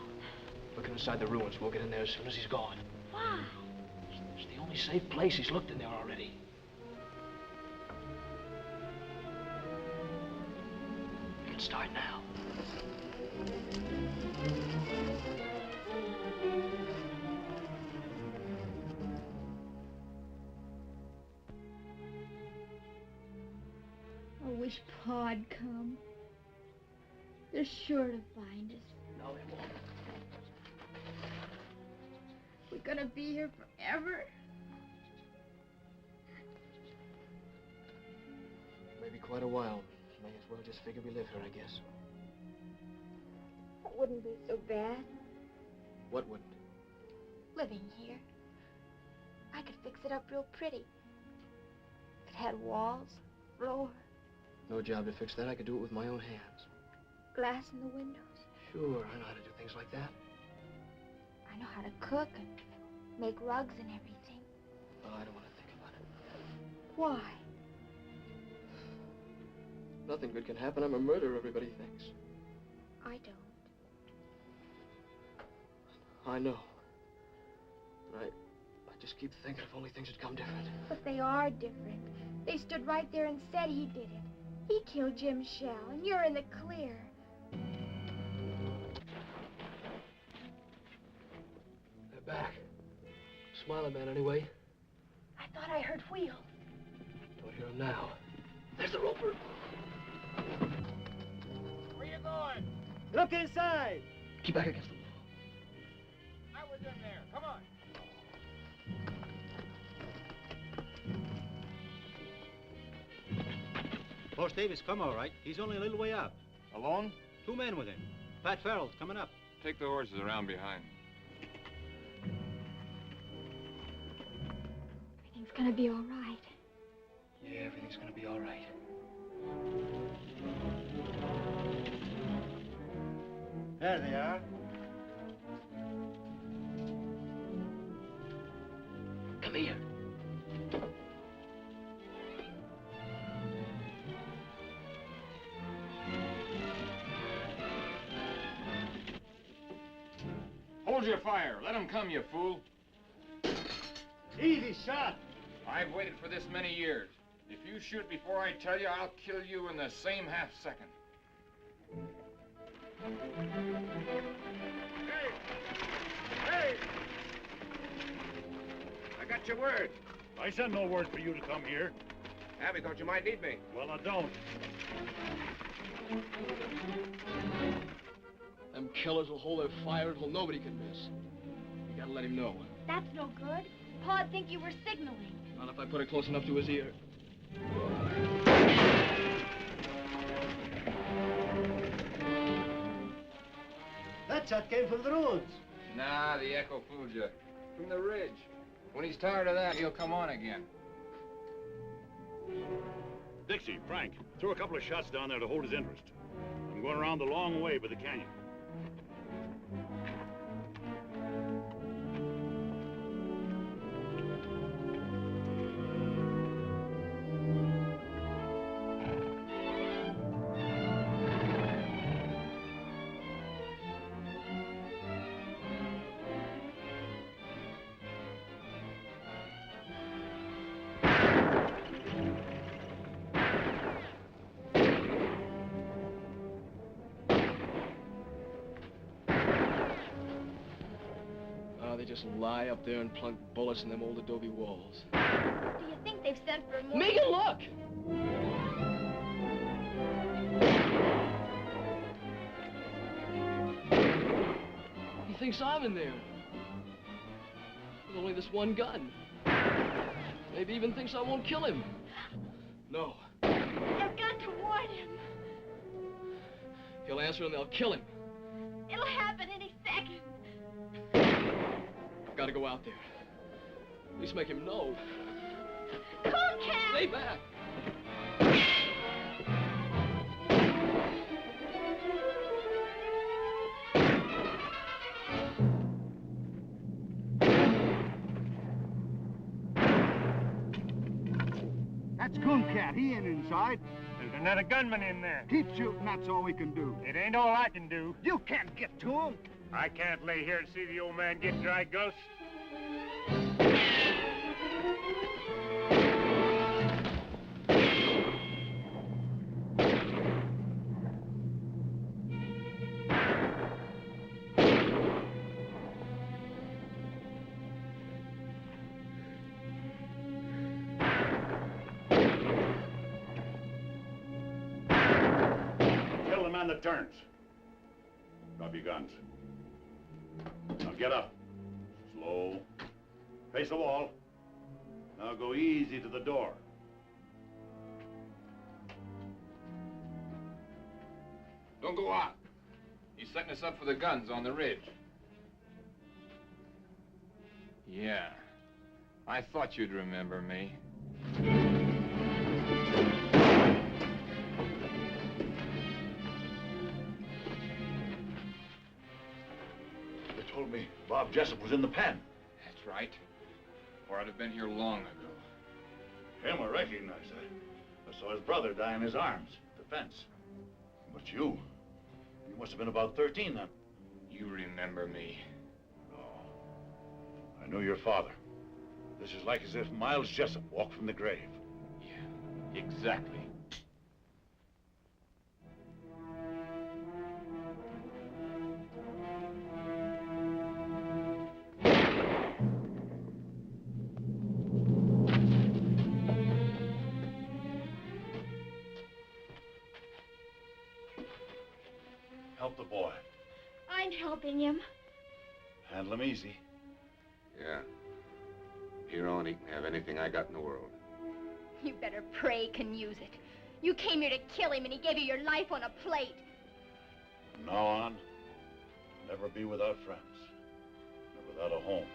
Looking inside the ruins. We'll get in there as soon as he's gone.
Why?
It's the only safe place. He's looked in there already. We can start now.
wish Pa'd come. They're sure to find us.
No, they won't.
We're gonna be here forever.
Maybe quite a while. May as well just figure we live here, I guess.
It wouldn't be so bad
What wouldn't?
living here. I could fix it up real pretty. It had walls, floor,
No job to fix that. I could do it with my own hands.
glass in the windows.
Sure, I know how to do things like that.
I know how to cook and make rugs and everything.
Oh, I don't want to think about it.
Why?
Nothing good can happen. I'm a murderer, everybody thinks.
I don't.
I know. I just keep thinking if only things had come different.
But they are different. They stood right there and said he did it. He killed Jim Shell, and you're in the clear.
They're back. Smiling Man, anyway.
I thought I heard wheels.
Don't hear him now. There's the roper.
Where you going?
Look inside.
Keep back against the wall.
I was in there. Come on.
Horse Davis come all right. He's only a little way up.
Alone?
2 men with him. Pat Farrell's coming up.
Take the horses around behind.
Everything's gonna be all right.
Yeah, everything's gonna be all right.
There they are.
Come here.
Hold your fire. Let them come, you fool.
Easy shot.
I've waited for this many years. If you shoot before I tell you, I'll kill you in the same half second.
Hey! Hey!
I got your word.
I sent no word for you to come here.
Abby thought you might need me.
Well, I don't.
Them killers will hold their fire until nobody can miss. You gotta let him know.
That's no good. Pa'd think you were signaling.
Not if I put it close enough to his ear.
That shot came from the roads.
Nah, the echo fooled you. From the ridge. When he's tired of that, he'll come on again.
Dixie, Frank, throw a couple of shots down there to hold his interest. I'm going around the long way by the canyon.
They just lie up there and plunk bullets in them old adobe walls.
Do you think they've sent for more?
Megan, look! He thinks I'm in there. With only this one gun. Maybe even thinks I won't kill him. No.
I've got to warn him.
He'll answer and they'll kill him.
It'll happen any second.
I've got to go out there. At least make him know.
Come on, Cat!
Stay back!
That's Cooncat. He ain't inside.
There's another gunman in there.
Keep shooting. That's all we can do.
It ain't all I can do.
You can't get to him.
I can't lay here and see the old man get dry gulch.
that turns. Drop your guns. Now get up. Slow. Face the wall. Now go easy to the door.
Don't go out. He's setting us up for the guns on the ridge. Yeah. I thought you'd remember me.
They told me Bob Jessup was in the pen.
That's right. Or I'd have been here long ago.
Him, I recognize. I saw his brother die in his arms at the fence. But you must have been about 13 then.
You remember me.
I knew your father. This is like as if Miles Jessup walked from the grave.
Yeah, exactly.
Help the boy.
I'm helping him.
Handle him easy.
Yeah. Here on, he can have anything I got in the world.
You better pray he can use it. You came here to kill him and he gave you your life on a plate.
From now on, never be without friends. Or without a home.